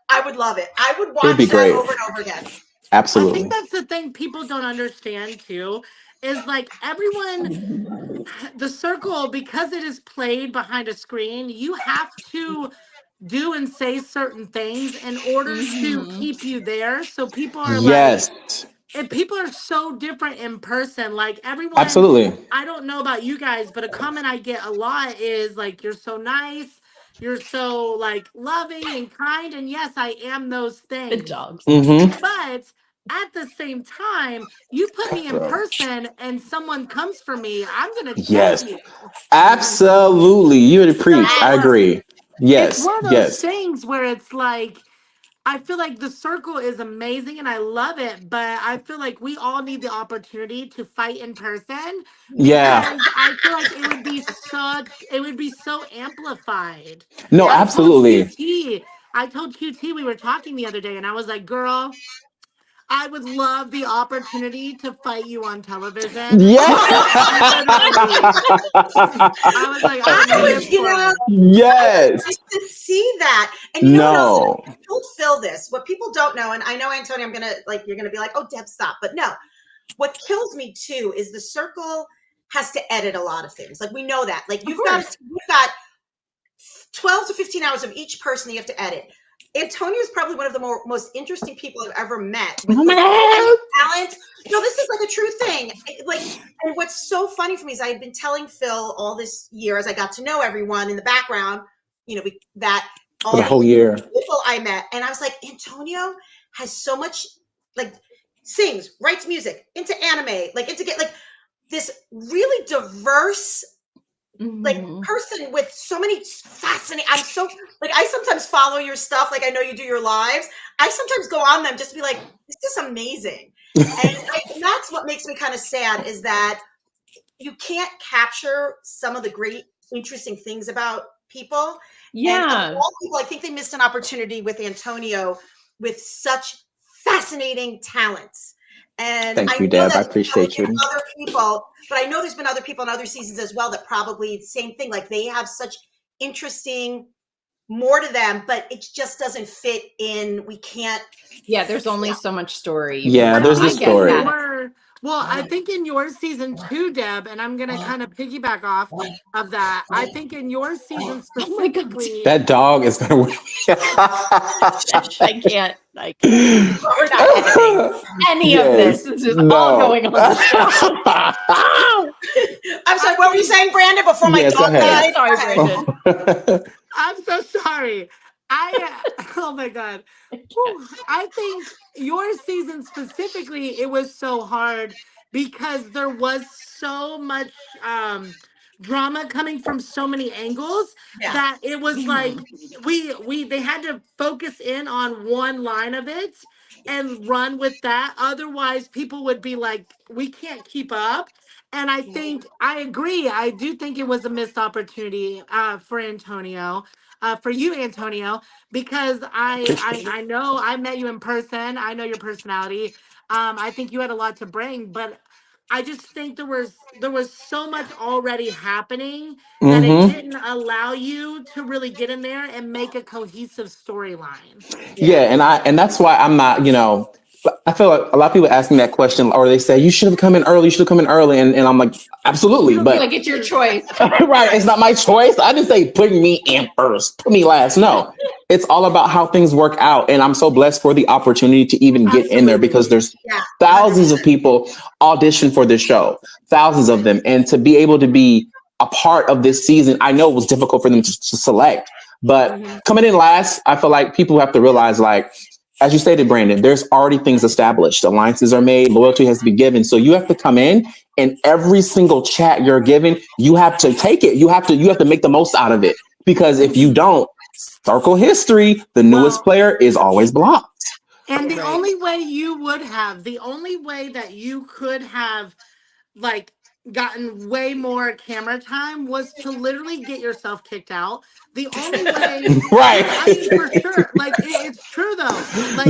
I would love it. I would watch that over and over again. Absolutely. I think that's the thing people don't understand too, is like everyone, the circle, because it is played behind a screen, you have to do and say certain things in order to keep you there. So people are and people are so different in person. Like everyone, absolutely. I don't know about you guys, but a comment I get a lot is like, you're so nice. You're so like loving and kind. And yes, I am those things. The dogs. But at the same time, you put me in person and someone comes for me, I'm going to tell you. Absolutely. You would preach. I agree. Yes. It's one of those things where it's like, I feel like the circle is amazing and I love it, but I feel like we all need the opportunity to fight in person. Yeah. And I feel like it would be so amplified. No, absolutely. I told QT we were talking the other day and I was like, girl, I would love the opportunity to fight you on television. Yeah. I was like, yes. To see that. And you know, don't feel this. What people don't know, and I know, Antonio, you're gonna be like, oh, Deb, stop. But no, what kills me too is the circle has to edit a lot of things. Like we know that. Like you've got 12 to 15 hours of each person that you have to edit. Antonio is probably one of the most interesting people I've ever met. With talent. No, this is like a true thing. And what's so funny for me is I had been telling Phil all this year as I got to know everyone in the background, the whole year people I met, and I was like, Antonio has so much, like, sings, writes music, into anime, like into this really diverse. Like person with so many fascinating. I sometimes follow your stuff. Like I know you do your lives. I sometimes go on them just to be like, this is amazing. And that's what makes me kind of sad is that you can't capture some of the great, interesting things about people. Yeah. And of all people, I think they missed an opportunity with Antonio with such fascinating talents. And thank you, Deb. I appreciate you. Other people, but I know there's been other people in other seasons as well that probably the same thing. Like they have such interesting more to them, but it just doesn't fit in. We can't. Yeah, there's only so much story. Yeah, there's the story. Well, I think in your season 2, Deb, and I'm gonna kind of piggyback off of that. I think in your season specifically, that dog is gonna win. I can't. We're not editing any of this. This is all going on the show. I'm sorry. What were you saying, Brandon? Before my dog died. Sorry, Brandon. I'm so sorry. Oh my God. I think your season specifically, it was so hard because there was so much drama coming from so many angles that it was like they had to focus in on one line of it and run with that. Otherwise, people would be like, we can't keep up. And I think I agree. I do think it was a missed opportunity for Antonio. For you, Antonio, because I know I met you in person. I know your personality. I think you had a lot to bring, but I just think there was so much already happening that it didn't allow you to really get in there and make a cohesive storyline. Yeah, and that's why I'm not, I feel like a lot of people ask me that question, or they say, you should have come in early, and I'm like, absolutely, but like it's your choice. Right, it's not my choice. I didn't say put me in first, put me last. No, it's all about how things work out, and I'm so blessed for the opportunity to even get in there, because there's thousands of people audition for this show, thousands of them, and to be able to be a part of this season, I know it was difficult for them to select, but coming in last, I feel like people have to realize, like, as you stated, Brandon, there's already things established. Alliances are made. Loyalty has to be given. So you have to come in, and every single chat you're given, you have to take it. You have to make the most out of it, because if you don't, circle history, the newest player is always blocked. And the only way that you could have like gotten way more camera time was to literally get yourself kicked out. The only way, right? I mean, for sure. Like it's true though. Like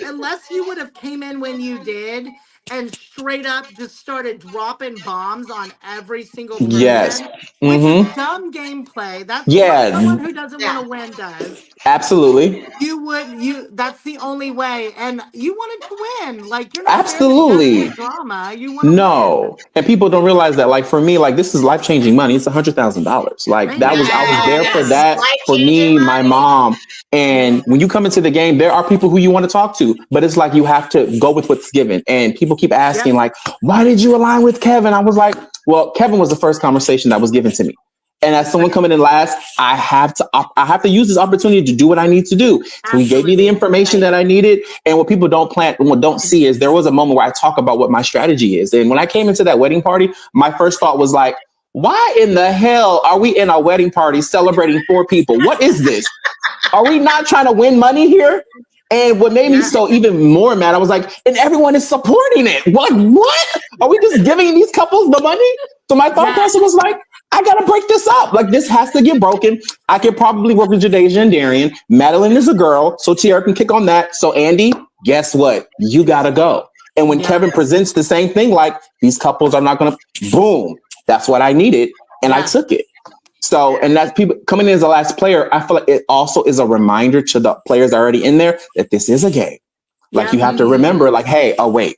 unless you would have came in when you did and straight up just started dropping bombs on every single person, which is dumb gameplay. That's what someone who doesn't want to win does. Absolutely. That's the only way. And you wanted to win. Like you're not absolutely drama. You want to win. And people don't realize that, like, for me, like, this is life-changing money. It's $100,000. Like, I was there for that, for me, my mom. And when you come into the game, there are people who you want to talk to, but it's like you have to go with what's given. And people keep asking, like, why did you align with Kevin? I was like, well, Kevin was the first conversation that was given to me. And as someone coming in last, I have to use this opportunity to do what I need to do. So he gave me the information that I needed. And what people don't see is there was a moment where I talk about what my strategy is. And when I came into that wedding party, my first thought was like, why in the hell are we in a wedding party celebrating 4 people? What is this? Are we not trying to win money here? And what made me so even more mad, I was like, and everyone is supporting it. What? Are we just giving these couples the money? So my thought process was like, I got to break this up. Like, this has to get broken. I could probably work with Jadasia and Darian. Madeline is a girl, so Tiara can kick on that. So Andy, guess what? You got to go. And when Kevin presents the same thing, like, these couples are not going to, boom, that's what I needed. And I took it. So, and that's people coming in as the last player. I feel like it also is a reminder to the players already in there that this is a game. Like, you have to remember, like, hey, wait,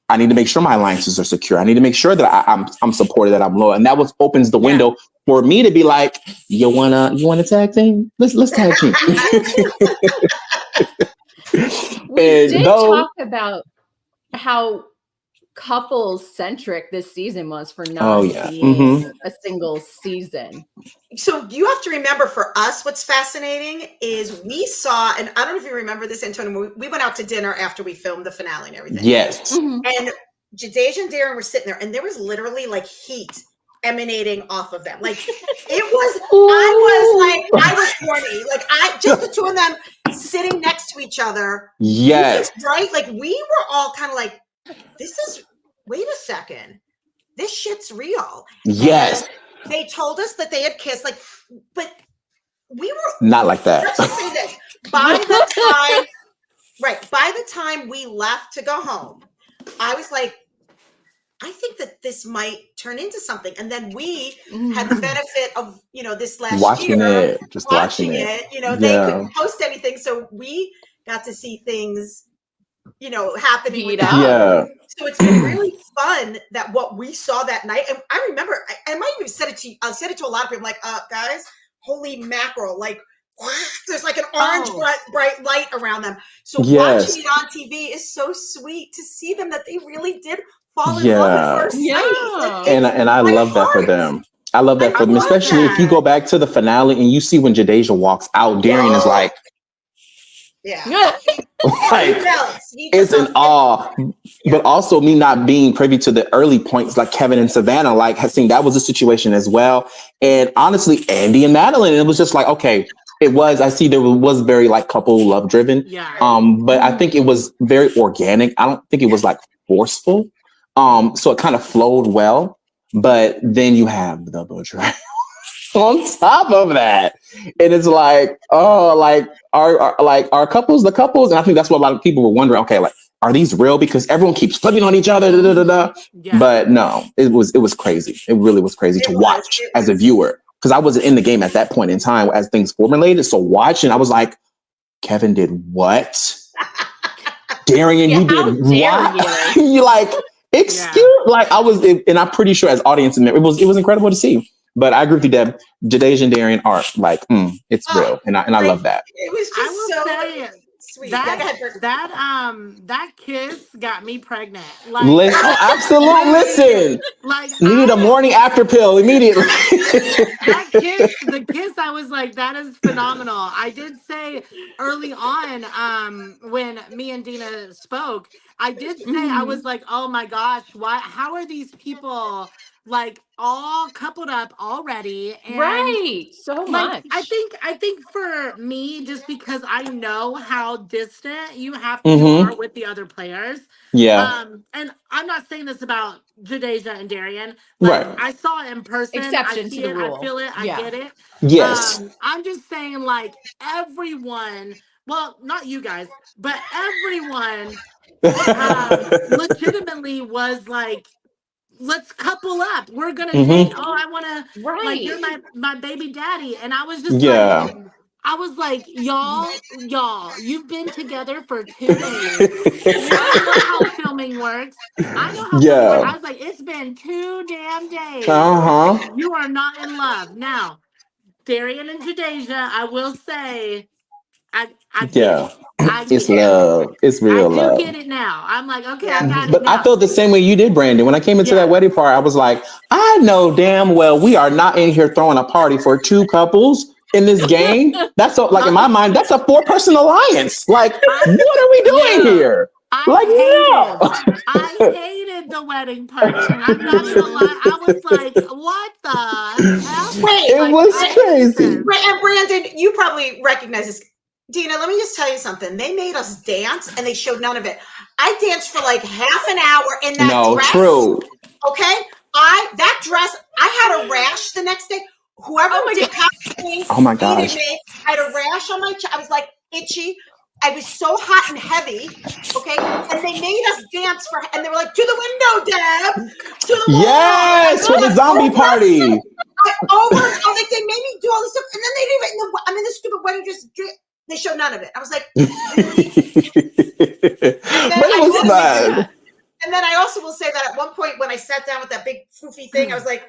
I need to make sure my alliances are secure. I need to make sure that I'm supported, that I'm loyal. And that opens the window for me to be like, you wanna tag team? Let's tag team. We did talk about how couples centric this season was for not being a single season. So you have to remember, for us, what's fascinating is we saw, and I don't know if you remember this, Antonio, we went out to dinner after we filmed the finale and everything. Yes. And Jadasia and Darren were sitting there, and there was literally like heat emanating off of them. Like I was horny. Like just the two of them sitting next to each other. Yes. Right? Like we were all kind of like, wait a second, this shit's real. Yes. And they told us that they had kissed, like, but we were not like that. Let's just say this. By the time we left to go home, I was like, I think that this might turn into something. And then we had the benefit of, this last watching year, it, just watching it. They couldn't post anything. So we got to see things, happening with them. Yeah. So it's been really fun that what we saw that night. And I remember, I might even said it to you. I said it to a lot of people, like, guys, holy mackerel. Like, there's like an orange bright light around them. So watching it on TV is so sweet to see them, that they really did fall in love at first sight. And I love that for them. I love that for them, especially if you go back to the finale and you see when Jadeja walks out, Darian is like, like, it's in awe. But also me not being privy to the early points, like Kevin and Savannah, like has seen that was a situation as well. And honestly, Andy and Madeline, it was just like, okay, it was, I see there was very like couple love driven. But I think it was very organic. I don't think it was like forceful. So it kind of flowed well. But then you have the betrayal on top of that. And it's like, like our couples, the couples. And I think that's what a lot of people were wondering. Okay, like, are these real? Because everyone keeps flipping on each other. But no, it was crazy. It really was crazy to watch as a viewer. Because I wasn't in the game at that point in time as things formulated. So watching, I was like, Kevin did what? Darian, you did what? You like, excuse, like I was, and I'm pretty sure as audience, it was incredible to see. But I agree with you, Deb. Jadeja and Darian are like, it's real, and I love that. It was just sweet. That kiss got me pregnant. Like, absolutely. Listen, like need a morning after pill immediately. The kiss, I was like, that is phenomenal. I did say early on, when me and Dina spoke, I did say I was like, oh my gosh, how are these people like all coupled up already? And so like, much. I think for me, just because I know how distant you have to are with the other players. And I'm not saying this about Jadeja and Darian. Like, I saw it in person. Exception to the rule. I feel it. I get it. Yes. I'm just saying, like, everyone, well, not you guys, but everyone legitimately was like, let's couple up. We're gonna date. Oh, I want to, like, you're my baby daddy. And I was just like, I was like, y'all, you've been together for 2 days. You know how filming works. I know how filming works. I was like, it's been 2 damn days. You are not in love. Now, Darian and Jadeja, I will say, I it's love. It's real love. I do get it now. I'm like, okay, I got it But now. I felt the same way you did, Brandon. When I came into that wedding party, I was like, I know damn well we are not in here throwing a party for 2 couples in this game. That's so, like, in my mind, that's a 4-person alliance. Like, what are we doing here? I hated the wedding party. I'm not gonna lie. I was like, what the hell? It was crazy. And Brandon, you probably recognize this. Dina, let me just tell you something. They made us dance and they showed none of it. I danced for like half an hour in that dress. True. Okay? That dress, I had a rash the next day. Whoever did costume, oh my gosh, me, I had a rash on my chest. I was like itchy. I was so hot and heavy. Okay, and they made us dance and they were like, to the window, Deb. To the window. Yes, for the zombie party. Like they made me do all this stuff, and then they didn't even. I'm in this stupid wedding dress. They showed none of it. I was like, really? But it was fun. And then I also will say that at one point when I sat down with that big foofy thing, I was like,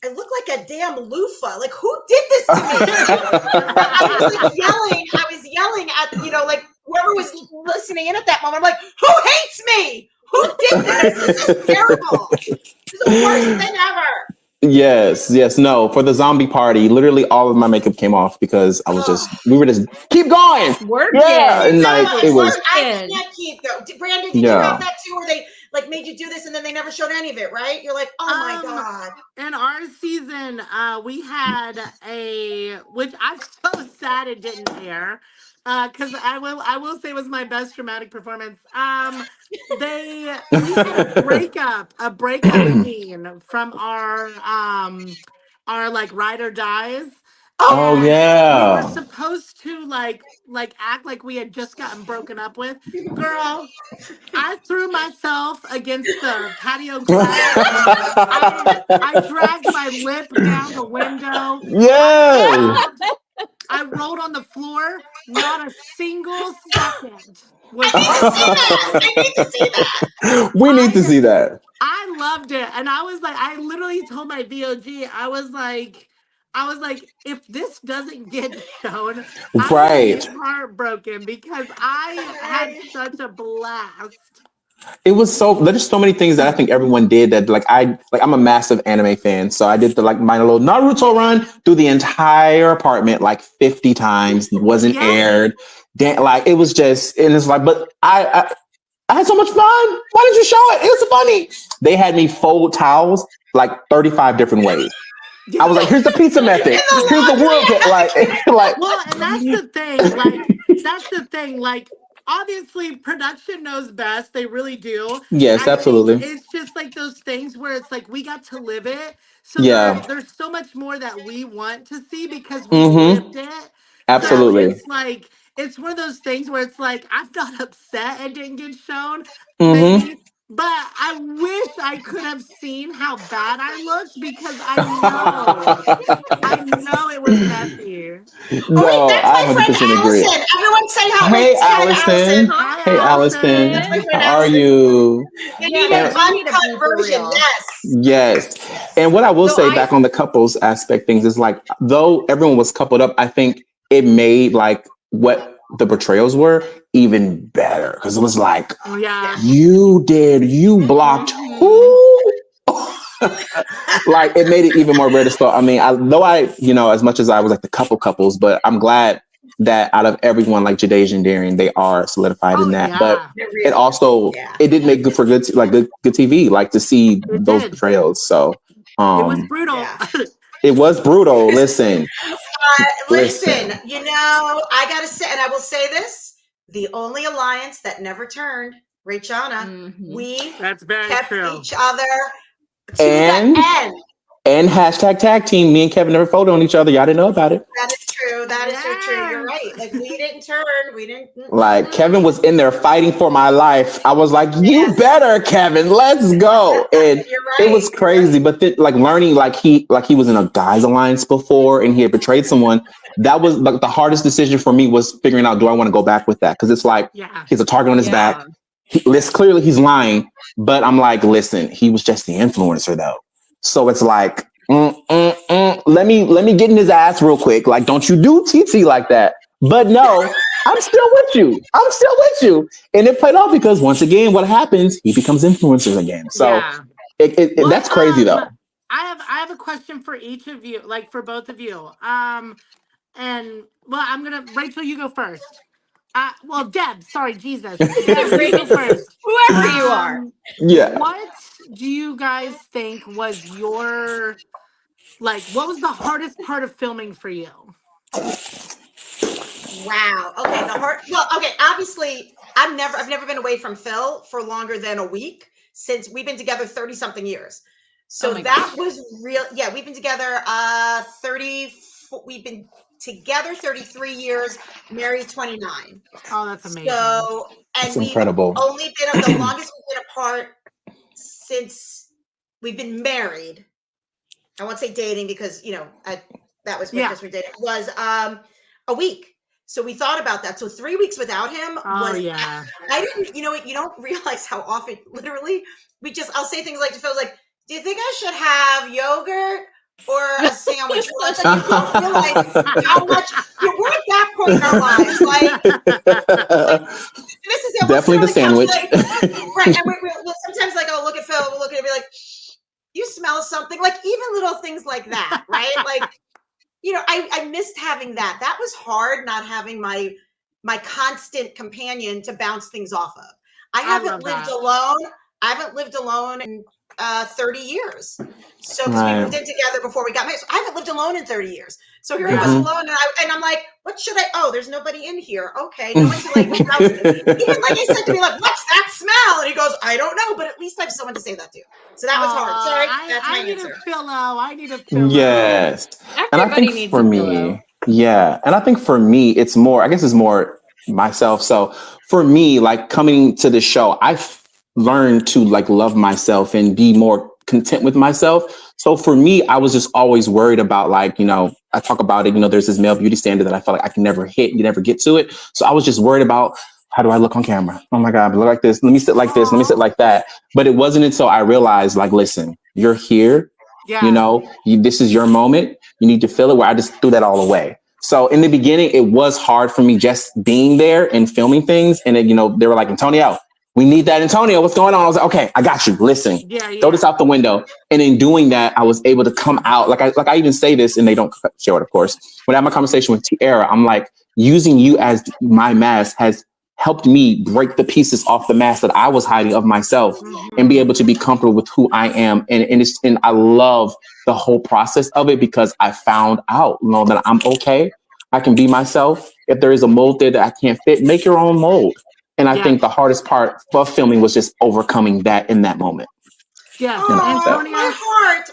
I look like a damn loofah. Like, who did this to me? I was like yelling. I was yelling at, like whoever was listening in at that moment. I'm like, who hates me? Who did this? This is terrible. This is the worst thing ever. Yes. No, for the zombie party, literally all of my makeup came off because I was we were just keep going. And like it was. I can't keep though. Brandon, did you have that too, where they like made you do this and then they never showed any of it, right? You're like, oh my God. In our season, we had which I'm so sad it didn't air. Because I will say it was my best dramatic performance. We had a breakup scene from our like ride or dies. Oh, We yeah. were supposed to like act like we had just gotten broken up with. Girl, I threw myself against the patio glass. I dragged my lip down the window. Yes. I rolled on the floor. Not a single second was I need to see awkward. that. I need to see that. We need to see that. I loved it. And I was like, I literally told my VOG, I was like, if this doesn't get shown, I'm gonna be Right. heartbroken because I had such a blast. It was there's so many things that I think everyone did that I'm a massive anime fan. So I did my little Naruto run through the entire apartment like 50 times. It wasn't aired. It was just, and it's like, but I had so much fun. Why didn't you show it? It was funny. They had me fold towels like 35 different ways. I was like, here's the pizza method. Here's the whirlpool. Well, and that's the thing. Like, obviously, production knows best. They really do. Yes, absolutely. It's just like those things where it's like we got to live it. So there's so much more that we want to see because we lived it. Absolutely. So it's like, it's one of those things where it's like, I'm not upset it didn't get shown. Mm-hmm. But I wish I could have seen how bad I looked because I know it was messy. No, that's I my 100% friend agree. Allison. Everyone say hi. Hey, Allison. Hi, Hey, Allison. Allison. How are you? They need an uncut version. Yes. And what I will say back on the couples aspect things is like, though everyone was coupled up, I think it made like what the betrayals were even better because it was like, you blocked who? Like it made it even more rare to start. I mean, as much as I was like the couples, but I'm glad that out of everyone like Jadasia and Darian, they are solidified in that. But it also it did make good TV, like to see those betrayals. So it was brutal. It was brutal. Listen. Listen, I gotta say, and I will say this: the only alliance that never turned, Rachana, we kept each other to the end. And hashtag tag team. Me and Kevin never folded on each other. Y'all didn't know about it. That is true. That is so true. You're right. Like we didn't turn. We didn't. Like Kevin was in there fighting for my life. I was like, "You better, Kevin. Let's go!" And it was crazy. But learning, like he was in a guys alliance before, and he had betrayed someone. That was like the hardest decision for me was figuring out, do I want to go back with that? Because it's like he's a target on his back. Clearly he's lying, but I'm like, listen, he was just the influencer though. So it's like, let me get in his ass real quick. Like, don't you do TT like that. But no, I'm still with you. And it played off because once again, what happens? He becomes influencers again. So that's crazy though. I have a question for each of you, like for both of you. Rachel, you go first. Deb, sorry, Jesus. Deb, you go first. Whoever you are. Yeah. What do you guys think was what was the hardest part of filming for you? Wow. Okay. Obviously, I've never been away from Phil for longer than a week since we've been together 30 something years. So was real. Yeah, we've been together 33 years, married 29. Oh, that's amazing. So, and that's incredible. Only been the longest we've been apart since we've been married. I won't say dating because that was because we're dating. Was a week. So we thought about that. So 3 weeks without him I didn't. You don't realize how often. Literally, I'll say things like to Phil, like, do you think I should have yogurt or a sandwich for lunch? Like, you don't realize how much we're at that point in our lives. Like this is definitely the sandwich. Right. And we'll sometimes I'll look at Phil, we'll look at him and be like, you smell something. Like even little things like that, right? Like, I missed having that. That was hard, not having my constant companion to bounce things off of. I haven't lived alone. I haven't lived alone in 30 years. So because we moved in together before we got married. So I haven't lived alone in 30 years. So here I was alone and I'm like, what should I? Oh, there's nobody in here. Okay, no one to like. Even like he said to me, like, what's that smell? And he goes, I don't know, but at least I have someone to say that to. So that was hard. Sorry, that's my answer. I need a pillow. Yes, and I Everybody think needs for a me, pillow. yeah, and I think for me, it's more. I guess it's more myself. So for me, like coming to the show, learned to like love myself and be more content with myself. So for me, I was just always worried about like, I talk about it, there's this male beauty standard that I felt like I can never hit, you never get to it. So I was just worried about how do I look on camera? Oh my God, I look like this. Let me sit like this. Let me sit like that. But it wasn't until I realized like, listen, you're here. Yeah. This is your moment. You need to feel it, where I just threw that all away. So in the beginning, it was hard for me just being there and filming things. And then, they were like, Antonio, we need that. Antonio, what's going on? I was like, okay, I got you. Listen, throw this out the window. And in doing that, I was able to come out. Like I even say this, and they don't show it, of course. When I have my conversation with Tiara, I'm like, using you as my mask has helped me break the pieces off the mask that I was hiding of myself and be able to be comfortable with who I am. And I love the whole process of it because I found out, that I'm okay. I can be myself. If there is a mold there that I can't fit, make your own mold. And I think the hardest part of filming was just overcoming that in that moment. Yeah, Antonio, my heart,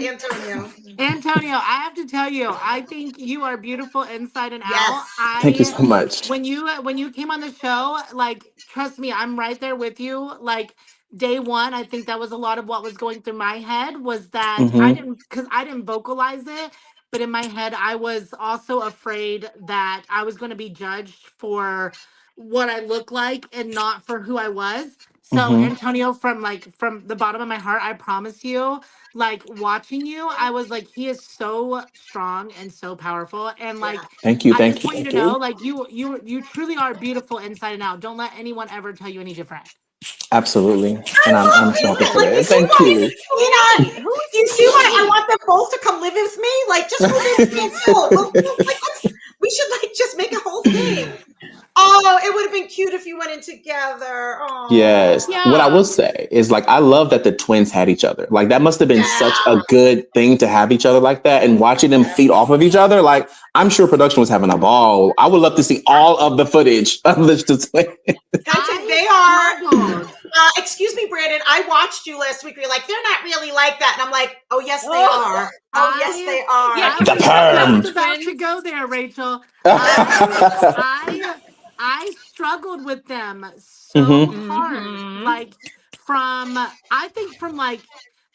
Antonio. Antonio, I have to tell you, I think you are beautiful inside and out. Thank you so much. When you came on the show, like, trust me, I'm right there with you. Like day one, I think that was a lot of what was going through my head was that I didn't vocalize it, but in my head, I was also afraid that I was going to be judged for what I look like and not for who I was. So Antonio, from the bottom of my heart, I promise you, like watching you, I was like, he is so strong and so powerful. And like, thank you. I just want you to know, like you truly are beautiful inside and out. Don't let anyone ever tell you any different. Absolutely. And I'm so happy for that. Thank you. You see why I want them both to come live with me? Like, just move in with me. We should like just make a whole thing. Oh, it would have been cute if you went in together. Oh. Yes. Yeah. What I will say is like, I love that the twins had each other. Like that must have been such a good thing to have each other like that and watching them feed off of each other. Like I'm sure production was having a ball. I would love to see all of the footage of the twins. They are. Excuse me, Brandon. I watched you last week. You're like, they're not really like that. And I'm like, oh, yes, they are. Oh, yes, they are. Yeah, I was about to go there, Rachel. I struggled with them so hard. Like I think from like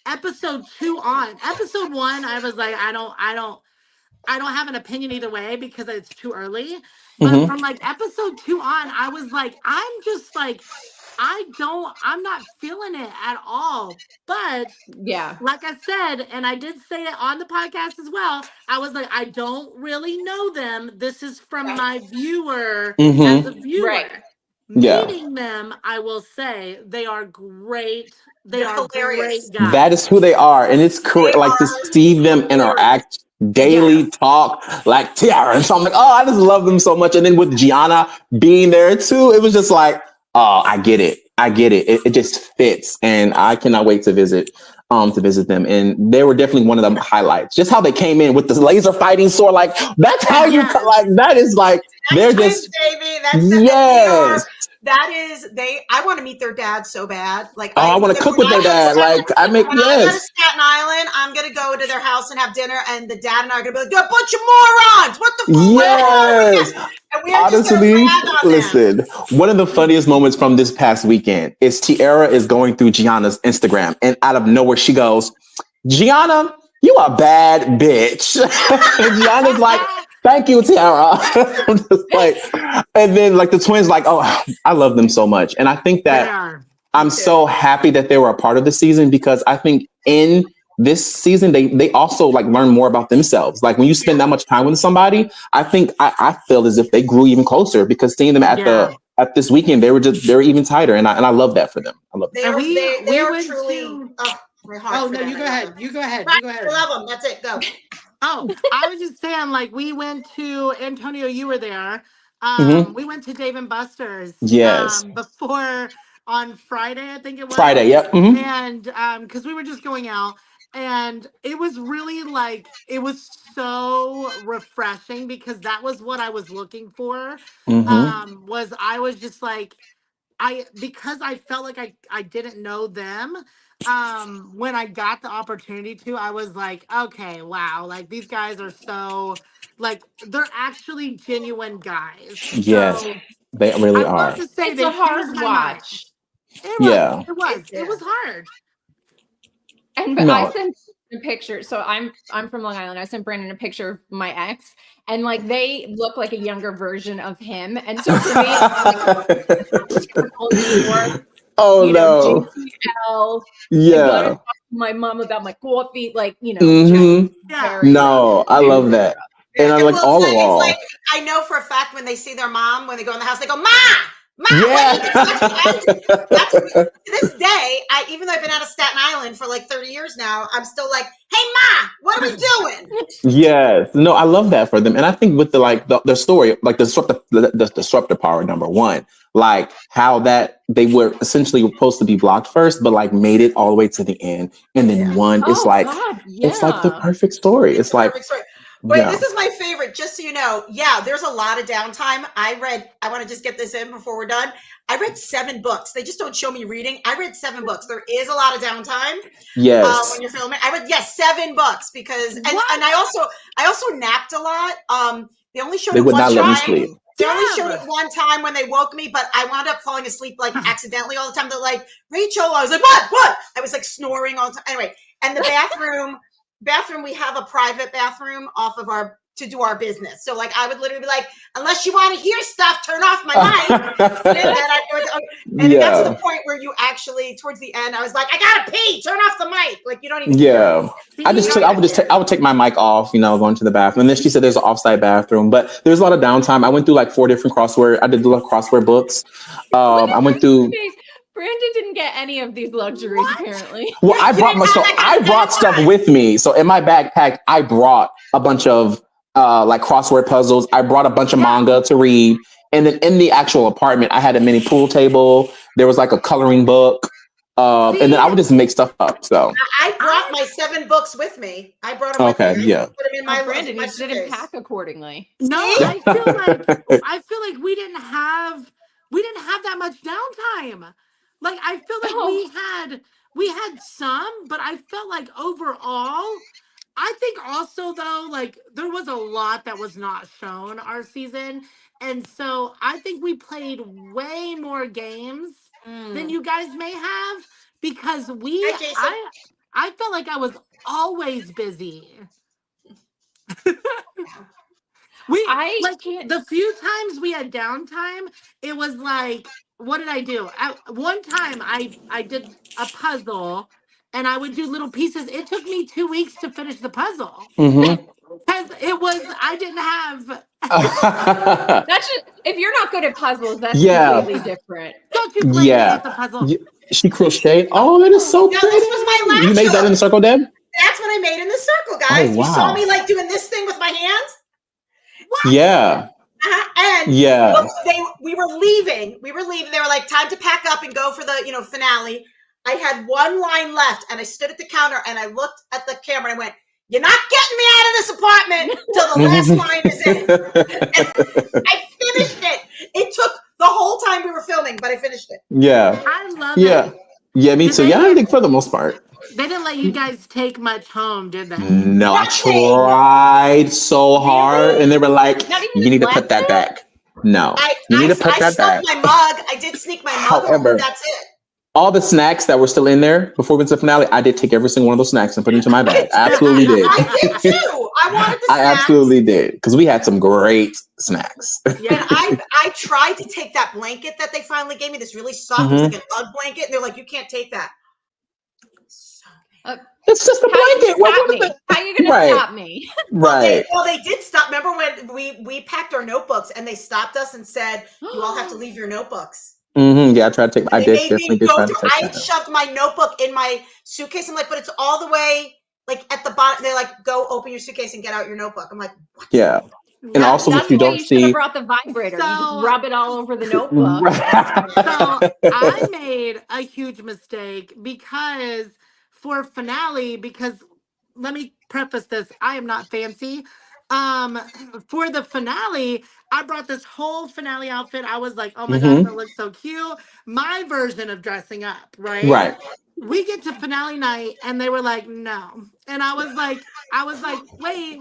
episode 2 on. Episode 1, I was like, I don't have an opinion either way because it's too early. But from like episode 2 on, I was like, I'm not feeling it at all. But like I said, and I did say it on the podcast as well, I was like, I don't really know them. This is from my viewer as a viewer. Right. Meeting them, I will say they are great. They are hilarious. Great guys. That is who they are. And it's correct. Like to see them interact daily, talk like Tiara. And so I'm like, oh, I just love them so much. And then with Gianna being there too, it was just like, oh, I get it. It just fits. And I cannot wait to visit them. And they were definitely one of the highlights. Just how they came in with the laser fighting sword. Like, that's how you, like, that is like, they're just, baby. Yes. That is, I want to meet their dad so bad. Like, I want to cook with their dad. Like, I go to Staten Island, I'm going to go to their house and have dinner. And the dad and I are going to be like, you're a bunch of morons. What the fuck? Yes. Honestly, listen, one of the funniest moments from this past weekend is Tiara is going through Gianna's Instagram. And out of nowhere, she goes, Gianna, you a bad bitch. And Gianna's like, thank you, Tiara. I'm just like, and then like the twins, like, oh, I love them so much. And I think that I'm so happy that they were a part of the season because I think in this season, they also like learn more about themselves. Like when you spend that much time with somebody, I think I feel as if they grew even closer because seeing them at this weekend, they were even tighter. And I love that for them. I love that. They are truly. Oh no, you go ahead. You go ahead. I love them. That's it. Go. Oh, I was just saying, like, we went to Antonio, you were there. We went to Dave and Buster's. Yes. Before on Friday, I think it was. Friday, yep. And because we were just going out. And it was really like, it was so refreshing because that was what I was looking for. Was I was just like, because I felt like I didn't know them. When I got the opportunity to, I was like, okay, wow, like these guys are so like they're actually genuine guys. Yes, So they really I want are. to say It's they a hard changed my mind. watch. Yeah. It was hard. And No. I sent a picture. So I'm from Long Island. I sent Brandon a picture of my ex, and like they look like a younger version of him. And so for me, it's typical New York, Oh no. JCL. Yeah. My mom about my coffee, like No, I love that. And I like all of all. Like, I know for a fact when they see their mom, when they go in the house, they go, Ma! Yeah. To this day, even though I've been out of Staten Island for like 30 years now, I'm still like, hey, Ma, what are we doing? Yes. No, I love that for them. And I think with the story, like the disruptor power, number one, like how that they were essentially supposed to be blocked first, but like made it all the way to the end and then won. It's it's like the perfect story. It's like, wait, this is my favorite, just so you know. Yeah, there's a lot of downtime. I want to just get this in before we're done. I read 7 books. They just don't show me reading. I read 7 books. There is a lot of downtime. Yes. When you're filming. I read 7 books because and I also napped a lot. They only showed they it would one not time. let me sleep. They only showed it one time when they woke me, but I wound up falling asleep like accidentally all the time. They're like, Rachel, I was like, what? I was like snoring all the time. Anyway, and the bathroom, we have a private bathroom off of to do our business. So like I would literally be like, unless you want to hear stuff, turn off my mic. And it got to the point where you actually, towards the end, I was like, I gotta pee, turn off the mic. Like you don't even hear. I would take my mic off, going to the bathroom. And then she said there's an offsite bathroom, but there's a lot of downtime. I went through like 4 different crossword. I did a lot of crossword books. I went through. Brandon didn't get any of these luxuries, apparently. Well, I brought stuff with me. So in my backpack, I brought a bunch of like crossword puzzles. I brought a bunch of manga to read. And then in the actual apartment, I had a mini pool table. There was like a coloring book. And then I would just make stuff up. So I brought my 7 books with me. I brought them with me. Yeah. Put them in my Brandon, my you didn't pack accordingly. No, I feel like we didn't have that much downtime. Like I feel like we had some, but I felt like overall, I think also though, like there was a lot that was not shown our season. And so I think we played way more games than you guys may have because I felt like I was always busy. The few times we had downtime, it was like, what did I do? One time I did a puzzle and I would do little pieces. It took me 2 weeks to finish the puzzle. Because I didn't have. That's just, if you're not good at puzzles, that's completely different. Don't you blame me at the puzzle? She crocheted. Oh, that is so pretty. This was my last You made that in the circle, Deb? That's what I made in the circle, guys. Oh, wow. You saw me like doing this thing with my hands? What? Yeah. And we were leaving. They were like, time to pack up and go for the finale. I had one line left, and I stood at the counter and I looked at the camera and I went, "You're not getting me out of this apartment till the last line is in." And I finished it. It took the whole time we were filming, but I finished it. Yeah. I love it. Yeah, me too. I think for the most part. They didn't let you guys take much home, did they? No, I tried so hard, and they were like, "You need to put that back." No, you need to put that back. My mug. I did sneak my mug. However, that's it. All the snacks that were still in there before we went to the finale, I did take every single one of those snacks and put it into my bag. I absolutely did. I did too. I wanted the snacks. I absolutely did because we had some great snacks. Yeah, I tried to take that blanket that they finally gave me. This really soft, it was like an UGG blanket, and they're like, "You can't take that." It's just a blanket. How are you going to stop me? Right. Well, they did stop. Remember when we packed our notebooks and they stopped us and said, "You all have to leave your notebooks." Yeah, I tried to take. I definitely did try to take I shoved my notebook in my suitcase. I'm like, but it's all the way like at the bottom. They're like, "Go open your suitcase and get out your notebook." I'm like, what? Yeah. And also, what you don't see. You should have brought the vibrator. You just rub it all over the notebook. So I made a huge mistake because for finale, because let me preface this, I am not fancy. For the finale, I brought this whole finale outfit. I was like, oh my God, that looks so cute. My version of dressing up, right? Right. We get to finale night and they were like, no. And I was like, wait.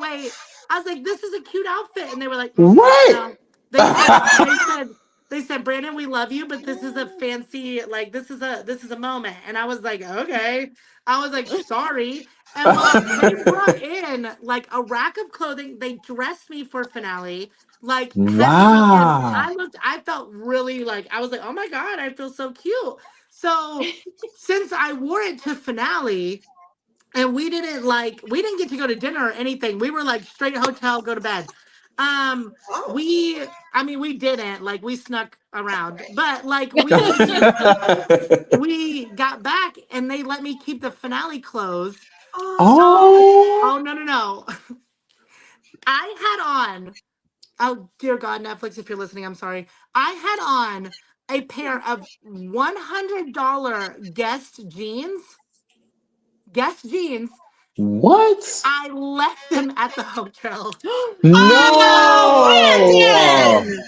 I was like, this is a cute outfit. And they were like, What? no. They said, Brandon, we love you, but this is a fancy, like, this is a moment. And I was like, okay. I was like, sorry. And well, they brought in like a rack of clothing. They dressed me for finale. Like, wow. I felt really like, I was like, oh my God, I feel so cute. So since I wore it to finale, and we didn't get to go to dinner or anything. We were like straight hotel, go to bed. We didn't, like, we snuck around, but like we got back and they let me keep the finale clothes. Oh no. I had on, oh dear God, Netflix, if you're listening, I'm sorry. I had on a pair of $100 Guess jeans. What? I left them at the hotel. No!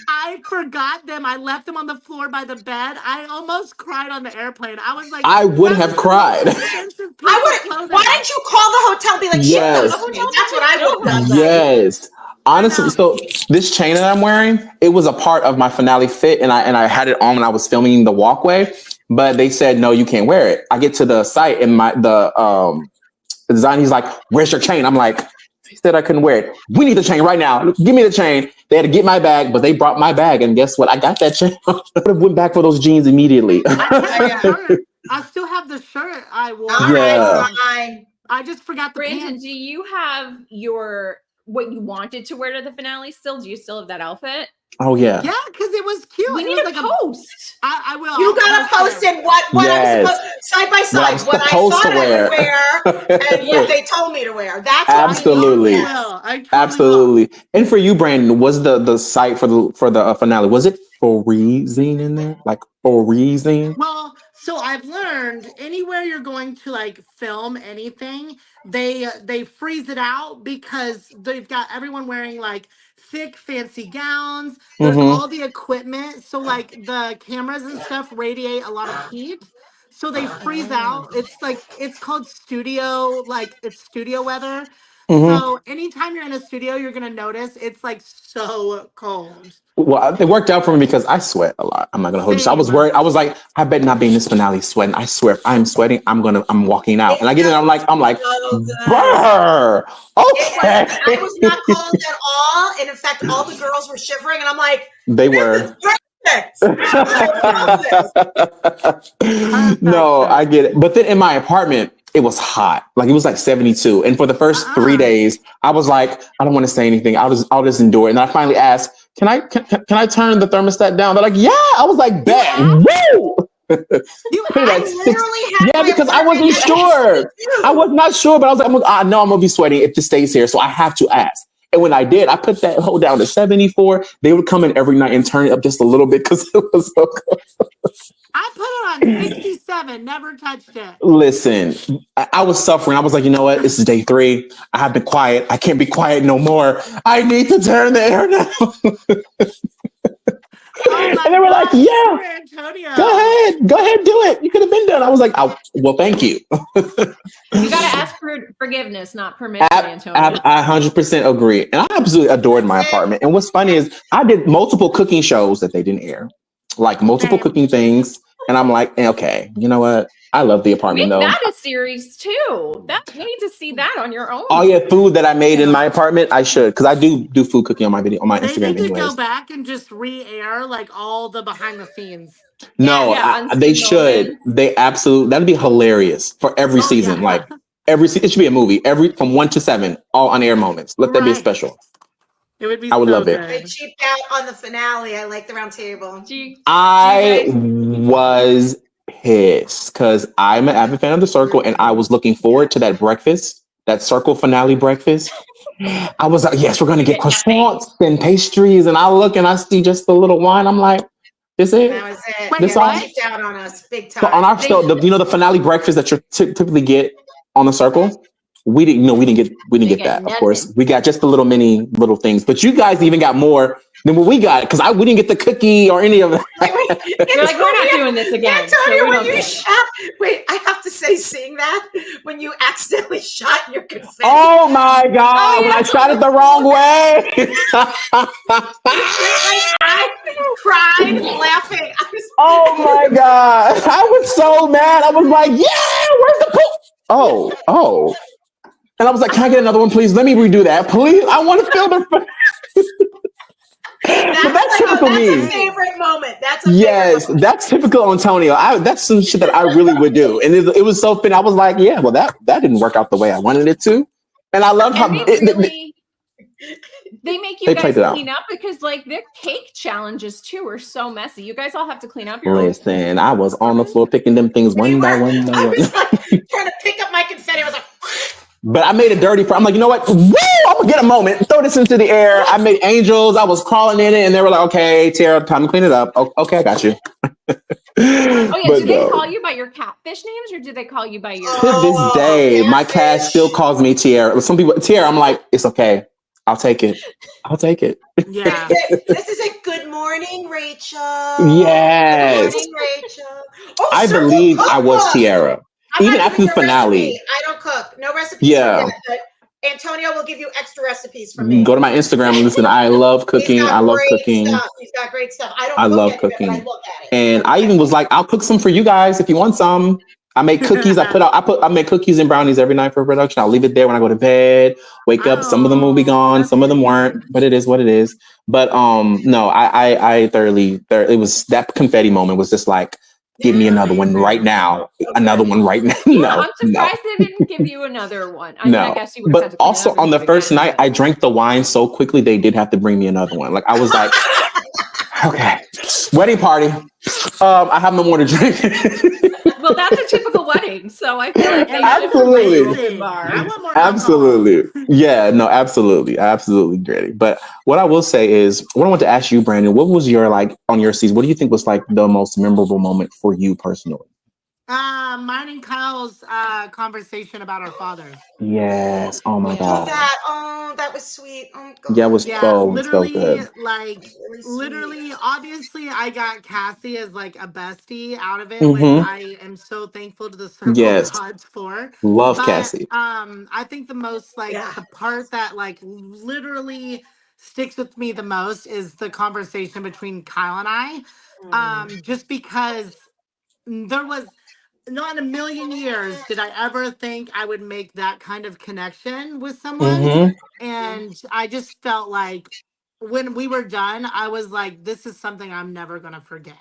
I forgot them. I left them on the floor by the bed. I almost cried on the airplane. I was like, I would have cried. Why didn't you call the hotel and be like, yes. ship them? That's what I would have done. Yes. Honestly, so this chain that I'm wearing, it was a part of my finale fit, and I had it on when I was filming the walkway, but they said, no, you can't wear it. I get to the site and the designer, he's like, where's your chain? I'm like, he said I couldn't wear it. We need the chain right now. Give me the chain. They had to get my bag, but they brought my bag, and guess what? I got that chain. I would have went back for those jeans immediately. I still have the shirt I wore. Fine. I just forgot the Brandon, pants. do you have what you wanted to wear to the finale still? Do you still have that outfit? Oh yeah. Yeah, because it was cute. We need a post. I will. You gotta post it. What I was supposed, side by side. What I thought I would wear and what they told me to wear. That's absolutely. I absolutely. Will. And for you, Brandon, was the site for the finale? Was it freezing in there? Like freezing? Well, so I've learned anywhere you're going to like film anything, they freeze it out because they've got everyone wearing like thick fancy gowns. There's all the equipment, so like the cameras and stuff radiate a lot of heat, so they freeze out. It's called studio, like it's studio weather. So anytime you're in a studio, you're gonna notice it's like so cold. Well, it worked out for me because I sweat a lot. I'm not gonna hold you. So I was worried. I was like, I better not be in this finale sweating. I swear, if I'm sweating, I'm walking out. And I get in, I'm like, brr. Okay. I was not cold at all. And in fact, all the girls were shivering, and I'm like, they were. No, I get it. But then in my apartment, it was hot. Like it was like 72. And for the first 3 days, I was like, I don't want to say anything. I'll just endure it. And I finally asked, can I turn the thermostat down? They're like, yeah. I was like, bet. Woo! Because I wasn't sure. I was not sure, but I was like, I know I'm gonna be sweating if this stays here, so I have to ask. And when I did, I put that hold down to 74. They would come in every night and turn it up just a little bit because it was so cold. I put it on 67, never touched it. Listen, I was suffering. I was like, you know what? This is day 3. I have been quiet. I can't be quiet no more. I need to turn the air down. And they were like, yeah, Antonio. go ahead, do it. You could have been done. I was like, oh, well, thank you. You got to ask for forgiveness, not permission, Antonio. I 100% agree. And I absolutely adored my apartment. And what's funny is I did multiple cooking shows that they didn't air, like multiple cooking things. And I'm like, okay, you know what? I love the apartment, though. That a series too. You need to see that on your own. Oh yeah, food that I made in my apartment. I should, because I do food cooking on my Instagram. They need to go back and just re-air like all the behind the scenes. No, they should. They absolutely. That'd be hilarious for every season. Yeah. Like every season, it should be a movie. From 1 to 7, all on air moments. Let that be a special. It would be. I would love it. They cheaped out on the finale. I like the round table. I was pissed because I'm an avid fan of the Circle, and I was looking forward to that breakfast, that Circle finale breakfast. I was like, yes, we're gonna get croissants and pastries, and I look and I see just a little wine. I'm like, Is it? That was it. Wait, This Yeah, song? they kicked out on us big So time. on our show, the finale breakfast that you typically get on the circle, we didn't get that. Of course, we got just the little things, but you guys even got more than what we got because we didn't get the cookie or any of it. You're like, we're not doing this again. Antonio, so we when don't you care. shot, wait, I have to say, seeing that when you accidentally shot your confetti. Oh my God! Oh, yeah. When I shot it the wrong way. I cried laughing. Oh my God! I was so mad. I was like, "Yeah, where's the poop?" Oh. And I was like, "Can I get another one, please? Let me redo that, please. I want to feel the." That's typical me. That's a favorite moment. That's a Yes, favorite moment. that's typical Antonio. That's some shit that I really would do, and it was so fun. I was like, "Yeah, well, that didn't work out the way I wanted it to," and I love how And they make you They guys played it out. clean up because like their cake challenges too are so messy. You guys all have to clean up your own. Listen, I was on the floor picking them things one by one by I one. was like trying to pick up my confetti. I was like, But I made it dirty I'm like, you know what? Woo! I'm gonna get a moment. Throw this into the air. I made angels. I was crawling in it, and they were like, "Okay, Tiara, time to clean it up." Okay, I got you. Oh yeah, do they call you by your catfish names or do they call you by your? To this day, my cat still calls me Tiara. Some people, Tiara, I'm like, it's okay. I'll take it. Yeah. this is a good morning, Rachel. Yes. Good morning, Rachel. Oh, I Circle believe I was Cookbook. Tiara. I'm Even not after the giving you a finale. recipe. I don't cook. No recipes. Yeah. For me, but Antonio will give you extra recipes from me. Go to my Instagram and listen. I love cooking. I love cooking. Stuff. He's got great stuff. I don't. I look love at it, cooking. but I look at it. And I even was like, I'll cook some for you guys if you want some. I make cookies. I make cookies and brownies every night for production. I'll leave it there when I go to bed. Wake up. Some of them will be gone. Some of them weren't, but it is what it is. But no, I thoroughly it was that confetti moment was just like, give me another one right now. Another one right now. Yeah, No, I'm surprised they didn't give you another one. I mean, I no. guess you would have had But to clean also up on the and first do it night, again, I drank the wine so quickly they did have to bring me another one. Like I was like, okay, wedding party. I have no more to drink. Well, that's a typical wedding, so I feel like they Absolutely. should have a bar. I want more Absolutely. Yeah, no, absolutely. Absolutely great. But what I will say is, what I want to ask you, Brandon, what was your, like, on your season, what do you think was like the most memorable moment for you personally? Mine and Kyle's conversation about our father. Yes. Oh my God. That was sweet. Oh God. Yeah, it was so literally, good. like, Really sweet. literally, obviously, I got Cassie as like a bestie out of it, Mhm. which I am so thankful to the circle Yes. of gods for. Love But, Cassie. I think the most like the part that like literally sticks with me the most is the conversation between Kyle and I. Just because there was not in a million years did I ever think I would make that kind of connection with someone. Mhm. And I just felt like when we were done, I was like, this is something I'm never going to forget.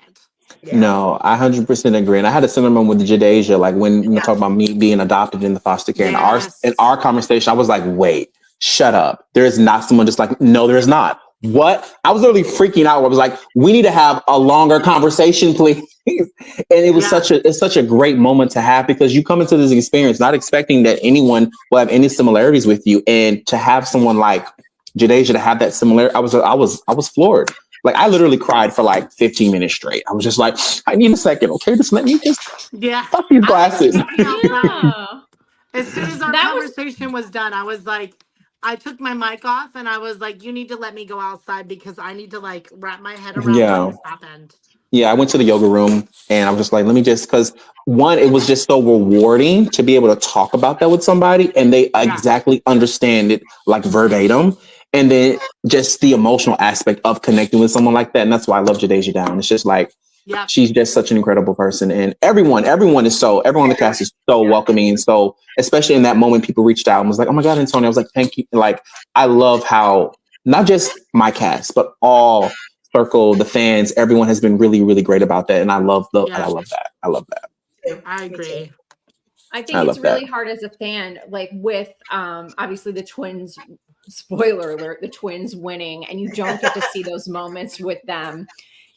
Yeah. No, I 100% agree. And I had a similar moment with Jadeja, like when you talk about me being adopted in the foster care. Yes. In our conversation, I was like, wait, shut up. There is not someone just like, no, there is not. What? I was literally freaking out. I was like, we need to have a longer conversation, please. And it was such a great moment to have because you come into this experience not expecting that anyone will have any similarities with you. And to have someone like Jadeja to have that similarity, I was floored. Like I literally cried for like 15 minutes straight. I was just like, I need a second. Okay, just let me just fuck these glasses. Yeah. As soon as our conversation was done, I was like, I took my mic off and I was like, you need to let me go outside because I need to like wrap my head around what just happened. Yeah, I went to the yoga room and I was just like, let me just, because one, it was just so rewarding to be able to talk about that with somebody and they exactly understand it like verbatim. And then just the emotional aspect of connecting with someone like that. And that's why I love Jadeja Down. It's just like, she's just such an incredible person. And everyone in the cast is so welcoming. And so, especially in that moment, people reached out and was like, oh my God, Antonio. I was like, thank you. Like, I love how not just my cast, but all circle, the fans, everyone has been really, really great about that. And I love that. I love that. I agree. I think it's really hard as a fan, like with obviously the twins, spoiler alert, the twins winning, and you don't get to see those moments with them.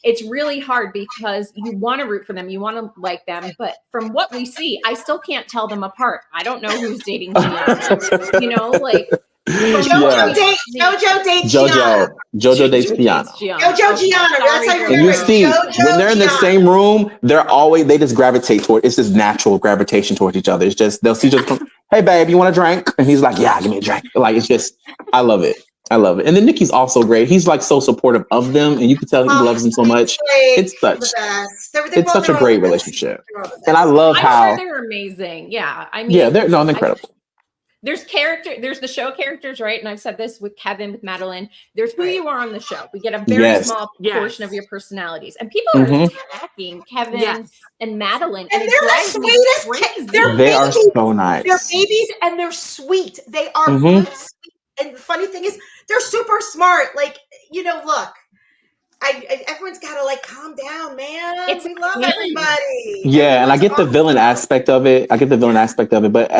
It's really hard because you want to root for them, you want to like them, but from what we see, I still can't tell them apart. I don't know who's dating who now. You know, like JoJo dates Gianna. JoJo dates Gianna. JoJo Gianna. That's how you And you see, when they're in the same room, they just gravitate toward. It's just natural gravitation towards each other. It's just they'll see each other. Hey, babe, you want a drink? And he's like, yeah, give me a drink. Like it's just, I love it. And then Nikki's also great. He's like so supportive of them, and you can tell he loves them so much. It's such a great relationship, and I love how they're amazing. Yeah, I mean, yeah, they're incredible. There's the show characters, right? And I've said this with Kevin, with Madeline. There's who you are on the show. We get a very small portion of your personalities, and people are attacking Kevin and Madeline, and they're the sweetest. They are so nice. They're babies, and they're sweet. They are good, sweet. And the funny thing is, they're super smart. Like, look, everyone's got to like calm down, man. We love everybody. Yeah, and I get the villain aspect of it. But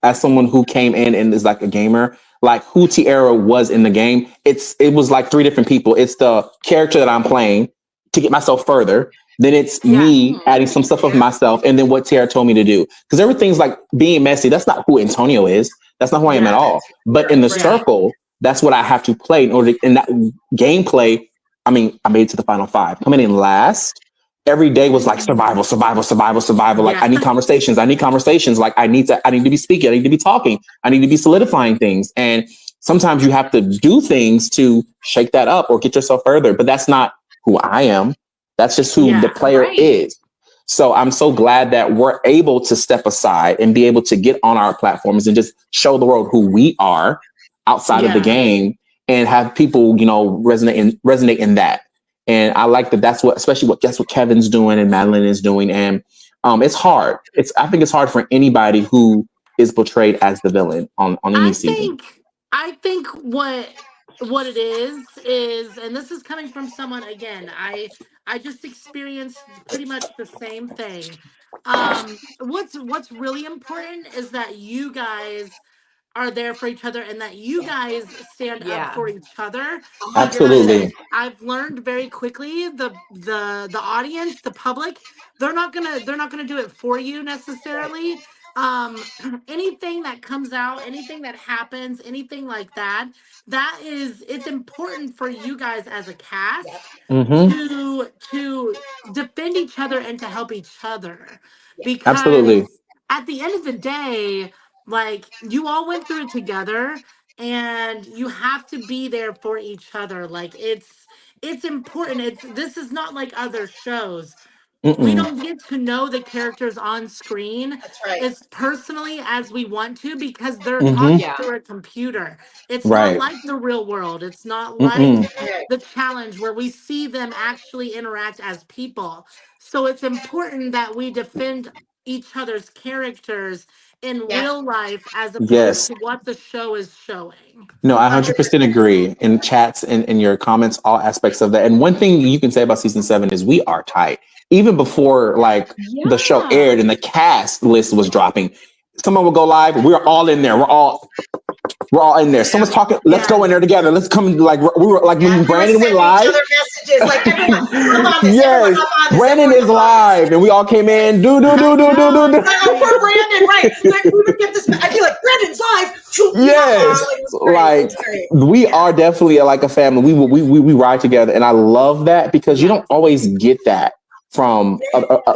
as someone who came in and is like a gamer, like who Tierra was in the game, it was like three different people. It's the character that I'm playing to get myself further. Then it's me adding some stuff of myself, and then what Tierra told me to do. Because everything's like being messy. That's not who Antonio is. That's not who I am at all. But in the circle, that's what I have to play in order. In that gameplay, I mean, I made it to the final 5. Coming in last, every day was like survival. Like I need conversations. Like I need to be speaking. I need to be talking. I need to be solidifying things. And sometimes you have to do things to shake that up or get yourself further. But that's not who I am. That's just who the player is. So I'm so glad that we're able to step aside and be able to get on our platforms and just show the world who we are outside of the game and have people, resonate in that. And I like that. That's what Kevin's doing and Madeline is doing. And it's hard. I think it's hard for anybody who is portrayed as the villain on any season. I think what it is, and this is coming from someone, again, I just experienced pretty much the same thing. What's really important is that you guys are there for each other and that you guys stand up for each other. Absolutely. I've learned very quickly the audience, the public, they're not gonna do it for you necessarily. Anything that comes out, anything that happens, anything like that, it's important for you guys as a cast to defend each other and to help each other. Because at the end of the day, like, you all went through it together and you have to be there for each other. Like, it's important. This is not like other shows. We don't get to know the characters on screen as personally as we want to because they're talking through a computer. It's not like the real world. It's not like the challenge where we see them actually interact as people. So it's important that we defend each other's characters in real life as opposed to what the show is showing. No, I 100% agree. In chats and in your comments, all aspects of that. And one thing you can say about season 7 is we are tight. Even before the show aired and the cast list was dropping, someone would go live. We're all in there. We're all in there. Someone's talking. Let's go in there together. Let's come. Like we were like when Brandon went live. Messages, like, yes, Brandon is live, and we all came in. Do. Like, oh, poor Brandon, right? Like, we would get this. I'd be like, Brandon's live. Yes, like we are definitely like a family. We ride together, and I love that because you don't always get that from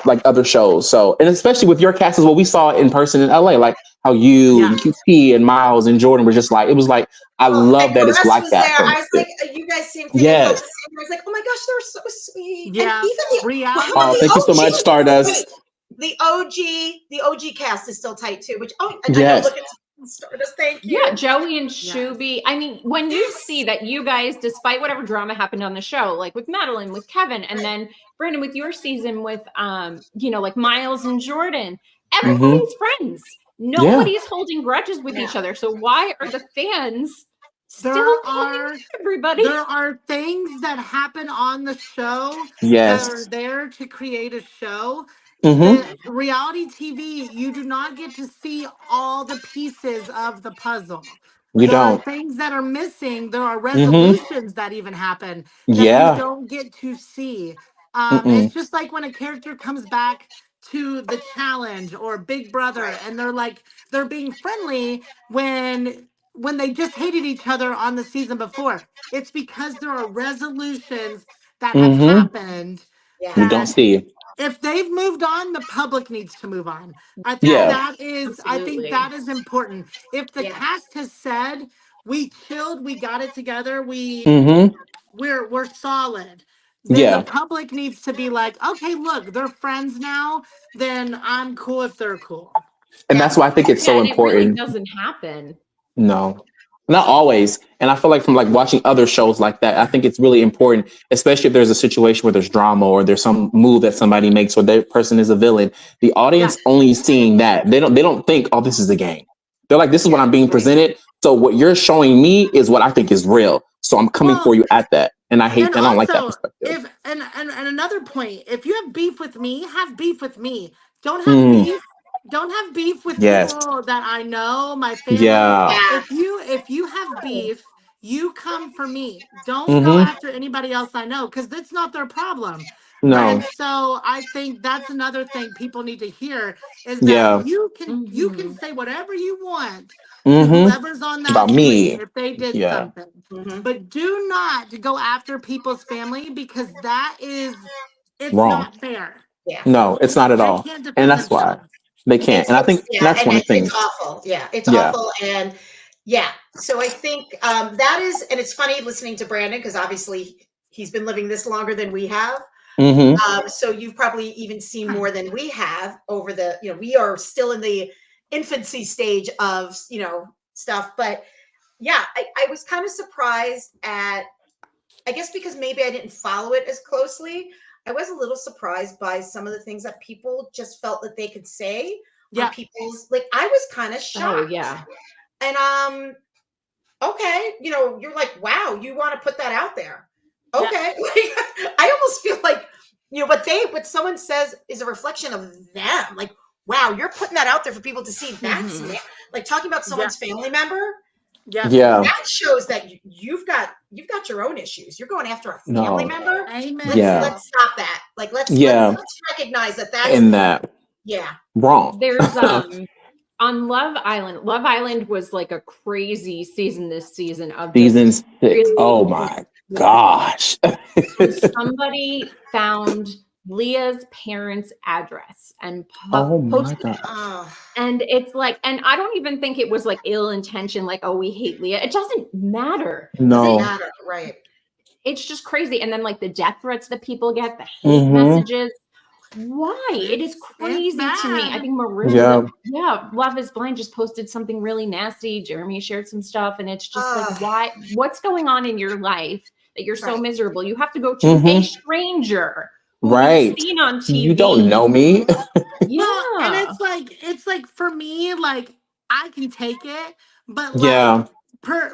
like other shows. So, and especially with your cast is what we saw in person in LA, like how you and QT and Miles and Jordan were just like, it was like, I love that it's like that. I was like, you guys seem to yes. I was like, oh my gosh, they're so sweet. Yeah. And even oh, thank you so much, Stardust. The OG cast is still tight too, which I know, look at Stardust, thank you. Yeah, Joey and Shuby. I mean, when you see that you guys, despite whatever drama happened on the show, like with Madeline, with Kevin, and then Brandon with your season with like Miles and Jordan, everybody's friends. Nobody's holding grudges with each other. So why are the fans still everybody? There are things that happen on the show that are there to create a show. Reality TV, you do not get to see all the pieces of the puzzle. There are things that are missing. There are resolutions that even happen that you don't get to see. It's just like when a character comes back to the challenge or Big Brother and they're being friendly when when they just hated each other on the season before. It's because there are resolutions that have happened Yeah. We don't that see. if they've moved on, the public needs to move on. I think Yeah. I think Absolutely. that is important. If the Yeah. cast has said we chilled, we got it together, Mm-hmm. we're solid, then the Yeah. public needs to be like, okay, look, they're friends now, then I'm cool if they're cool. And Yeah. that's why I think it's so and it really important. doesn't happen. No, not always. And I feel like from like watching other shows like that, I think it's really important, especially if there's a situation where there's drama or there's some move that somebody makes or that person is a villain. The audience only seeing that. They don't think, oh, this is a game. They're like, this is what I'm being presented. So what you're showing me is what I think is real. So I'm coming for you at that. And I hate, and I don't like that perspective. If and another point, if you have beef with me, have beef with me. Don't have beef. Don't have beef with people that I know, my family. Yeah. If you have beef, you come for me. Don't go after anybody else I know, because that's not their problem. No. And so I think that's another thing people need to hear is that you can say whatever you want to whoever's on that about screen me if they did something. But do not go after people's family, because it's wrong. not fair. Yeah. No, it's not at They all. can't defend And that's themselves. why they can't. And I think that's one of the things. It's awful. Yeah, it's awful. And yeah, so I think that is, and it's funny listening to Brandon, because obviously he's been living this longer than we have. So you've probably even seen more than we have over the, we are still in the infancy stage of, stuff. But yeah, I was kind of surprised at, I guess because maybe I didn't follow it as closely. I was a little surprised by some of the things that people just felt that they could say on people's, like, I was kind of shocked. Oh, yeah. And okay, you're like, wow, you want to put that out there. Okay. I almost feel like, what someone says is a reflection of them. Like, wow, you're putting that out there for people to see. That's like talking about someone's family member. Yeah. That shows that you've got your own issues. You're going after a family member. Amen. Let's stop that. Like, let's recognize that wrong. There's on Love Island. Love Island was like a crazy season this season of seasons. Oh my gosh. Somebody found Leah's parents' address and posted it. And it's like, and I don't even think it was like ill intention, like, oh, we hate Leah. It doesn't matter. No. It doesn't matter, right? It's just crazy. And then like the death threats that people get, the hate messages. Why? It is crazy to me. I think Marissa, Love is Blind just posted something really nasty. Jeremy shared some stuff, and it's just like, why? What's going on in your life that you're so miserable? You have to go to a stranger. Right. Seen on TV. You don't know me. And it's like for me, like I can take it, but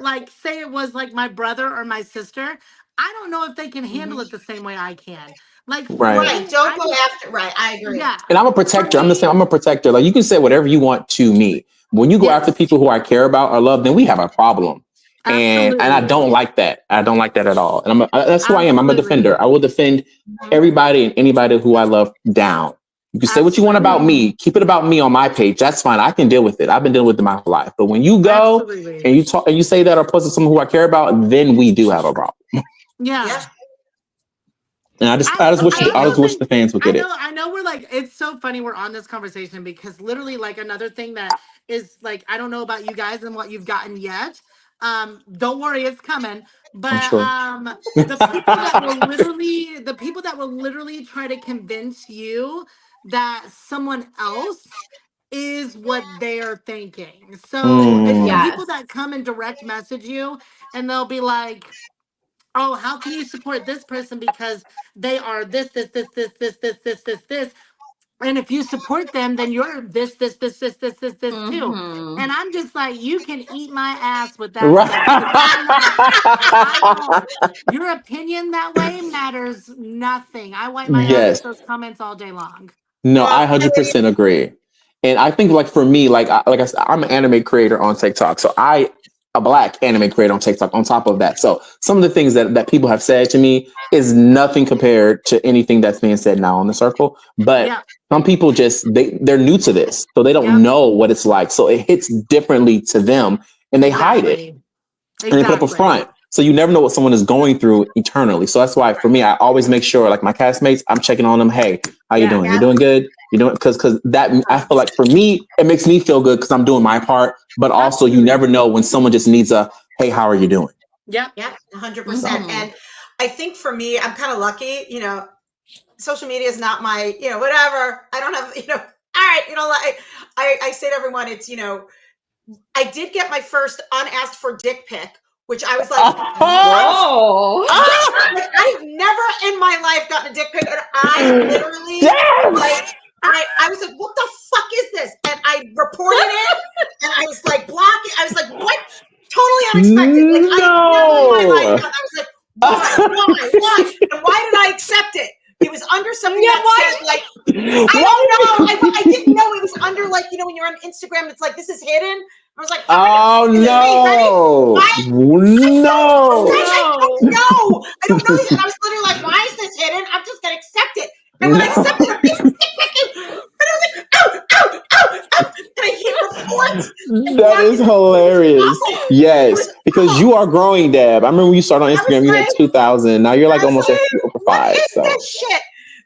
like say it was like my brother or my sister, I don't know if they can handle it the same way I can. Like, don't go after. Right, I agree. Yeah. And I'm a protector. I'm the same. I'm a protector. Like, you can say whatever you want to me. When you go after people who I care about or love, then we have a problem. And I don't like that. I don't like that at all. And that's who I am. I'm a defender. I will defend everybody and anybody who I love down. You can say what you want about me. Keep it about me on my page. That's fine. I can deal with it. I've been dealing with it my whole life. But when you go and you talk and you say that or post to someone who I care about, then we do have a problem. Yeah. And I just wish the fans would get it. I know we're like, it's so funny we're on this conversation, because literally like another thing that is like, I don't know about you guys and what you've gotten yet. Don't worry, it's coming. But sure. the people that will literally try to convince you that someone else is what they're thinking. So it's the people that come and direct message you, and they'll be like, oh, how can you support this person because they are this. And if you support them, then you're this too. And I'm just like, you can eat my ass with that. Your opinion that way matters nothing. I wipe my ass with those comments all day long. No, I 100% agree. And I think like for me, like I said, I'm an anime creator on TikTok. So a Black anime creator on TikTok on top of that. So some of the things that people have said to me is nothing compared to anything that's being said now on the circle. But some people just, they're new to this. So they don't know what it's like. So it hits differently to them. and they hide it. And they put up a front. So you never know what someone is going through eternally. So that's why for me, I always make sure, like my castmates, I'm checking on them. Hey, how you doing? You doing good? You doing? Because that, I feel like for me, it makes me feel good because I'm doing my part. But also, you never know when someone just needs a, hey, how are you doing? Yeah, 100%. And I think for me, I'm kind of lucky. You know, social media is not my, you know, whatever. I don't have, you know. All right, you know, like I say to everyone, it's, you know, I did get my first unasked for dick pic, which I was like, whoa. Like, I've never in my life gotten a dick pic. And I literally, like, I was like, what the fuck is this? And I reported it. And I was like, blocking. I was like, what? Totally unexpected. Like, I never in my life done. I was like, why? And why did I accept it? It was under something that said, like, I don't know. I didn't know it was under, like, you know, when you're on Instagram, it's like, this is hidden. I was like, oh, no. No. I don't know. I don't know. And I was literally like, why is this hidden? I'm just going to accept it. And when I accepted it, and I was like, ow. And I hit report. That is hilarious. Yes, because you are growing, Deb. I remember when you started on Instagram, you had 2,000. Now you're like almost at 5. So that shit?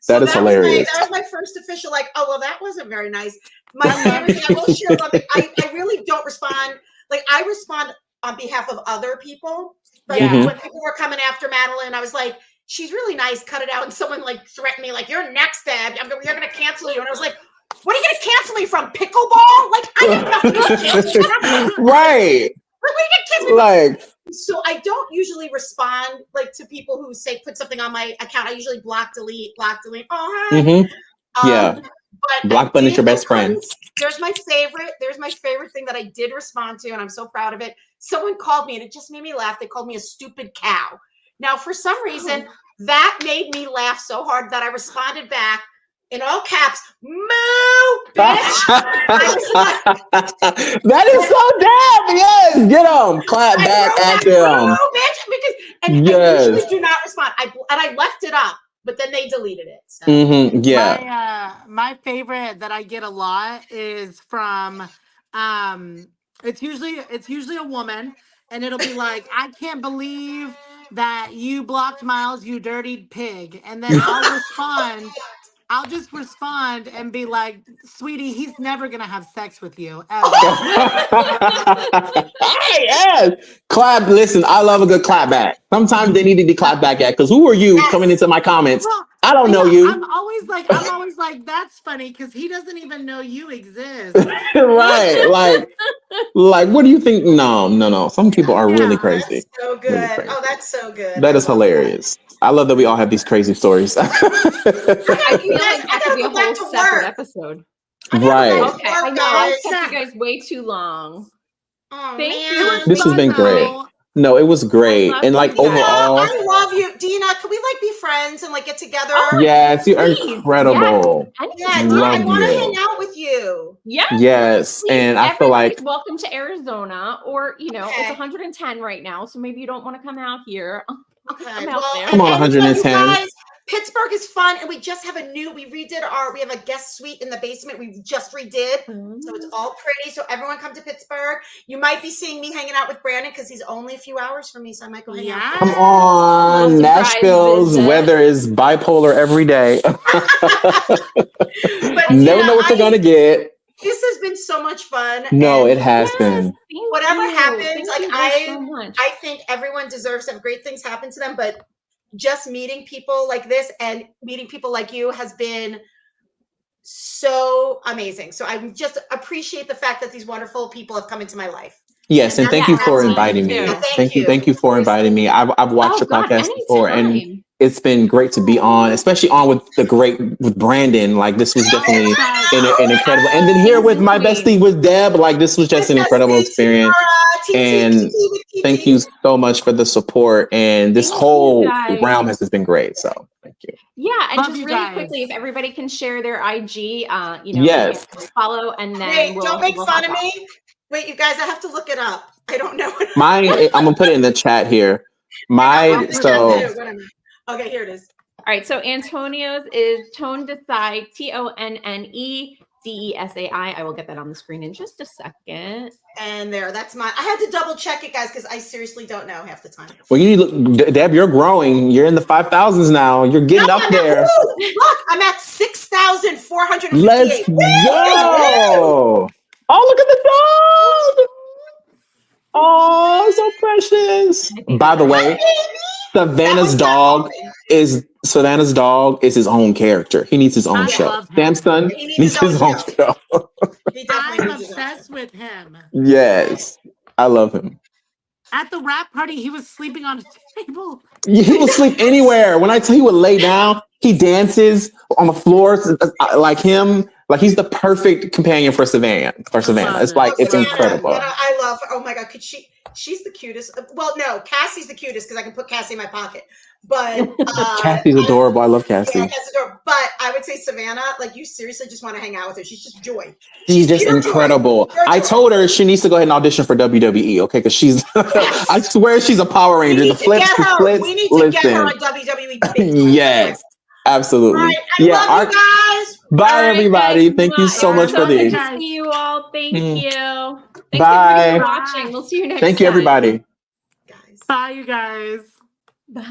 That is hilarious. That was my first official, like, oh, well, that wasn't very nice. My favorite thing, I will share something. I really don't respond. Like, I respond on behalf of other people. Like, when people were coming after Madeline, I was like, she's really nice, cut it out. And someone, like, threatened me, like, you're next, Deb. You're going to cancel you. And I was like, what are you going to cancel me from? Pickleball? Like, I didn't know. Right. Like, so I don't usually respond like to people who say put something on my account. I usually block, delete. Oh, hi. But block button is your best friend. There's my favorite thing that I did respond to, and I'm so proud of it. Someone called me, and it just made me laugh. They called me a stupid cow. Now, for some reason, that made me laugh so hard that I responded back in all caps, moo, bitch. That is so damn. Yes, get them. Clap back at them. Moo, bitch, I usually do not respond. I left it up, but then they deleted it. So. My favorite that I get a lot is from it's usually a woman, and it'll be like, I can't believe that you blocked Miles, you dirty pig. And then I'll just respond and be like, sweetie, he's never going to have sex with you, ever. Yes. Clap. Listen, I love a good clap back. Sometimes they need to be clapped back at, because who are you coming into my comments? Well, I don't know you. I'm always like, that's funny, because he doesn't even know you exist. Right. Like, what do you think? No. Some people are really crazy. That's so good. Really crazy. Oh, that's so good. That is hilarious. I love that we all have these crazy stories. I feel like that could be a whole separate episode. Right. Okay. I know. I kept you guys way too long. Oh, Thank man. you. This has been great. No, it was great. And like overall, I love you, Dina. Can we like be friends and like get together? Yes, you are incredible. Yes. I want to hang out with you. Yes. Please. And I feel like welcome to Arizona, or it's 110 right now, so maybe you don't want to come out here. Okay. Come on, 110. Pittsburgh is fun, and we just have we have a guest suite in the basement we just redid. So it's all pretty. So everyone come to Pittsburgh. You might be seeing me hanging out with Brandon because he's only a few hours from me, so I might go hang out. Come on. Nashville's weather is bipolar every day. Never know what you're gonna get. This has been so much fun. No, it has been. Whatever happens, I think everyone deserves to have great things happen to them, but just meeting people like this and meeting people like you has been so amazing. So I just appreciate the fact that these wonderful people have come into my life. Yes, and thank you for inviting me. Thank you for inviting me. I've watched your podcast before, and it's been great to be on, especially on with Brandon. Like, this was definitely an incredible. And then here with my bestie, with Deb, like, this was just an incredible experience. And thank you so much for the support. And this whole realm has just been great. So thank you. Yeah, and Love just really quickly, if everybody can share their IG, yes, follow, and then don't make fun of me. Wait, you guys, I have to look it up. I don't know. Mine, I'm gonna put it in the chat here. Okay, here it is. All right, so Antonio's is Tone Decide, TONNE DESAI. I will get that on the screen in just a second. And that's mine. I had to double check it, guys, because I seriously don't know half the time. Well, you look, Deb, you're growing. You're in the 5,000s now. You're getting up there. Look, I'm at 6,458. Let's go. Oh, look at the dog. Oh, so precious. By the way, Savannah's dog is his own character. He needs his own show. Sam's son needs his own show. I'm obsessed with him. Yes, I love him. At the rap party, he was sleeping on a table. He will sleep anywhere. When I tell you, he would lay down. He dances on the floor like him. Like he's the perfect companion for Savannah. It's like it's incredible. I love her. Oh my god, she's the cutest. Well, no, Cassie's the cutest because I can put Cassie in my pocket. But Cassie's adorable. I love Cassie. Yeah, Cassie's adorable. But I would say Savannah, like you seriously just want to hang out with her. She's just joy. She's just incredible. I told her she needs to go ahead and audition for WWE, okay? Because she's, I swear she's a Power Ranger. The flips. We need to get her on WWE. Yes, absolutely. All right, I love you guys. Bye, everybody. Thank you so much for this. See you all. Thank you. Thanks Bye. for watching. We'll see you next time. Thank you, everybody. Bye, you guys. Bye.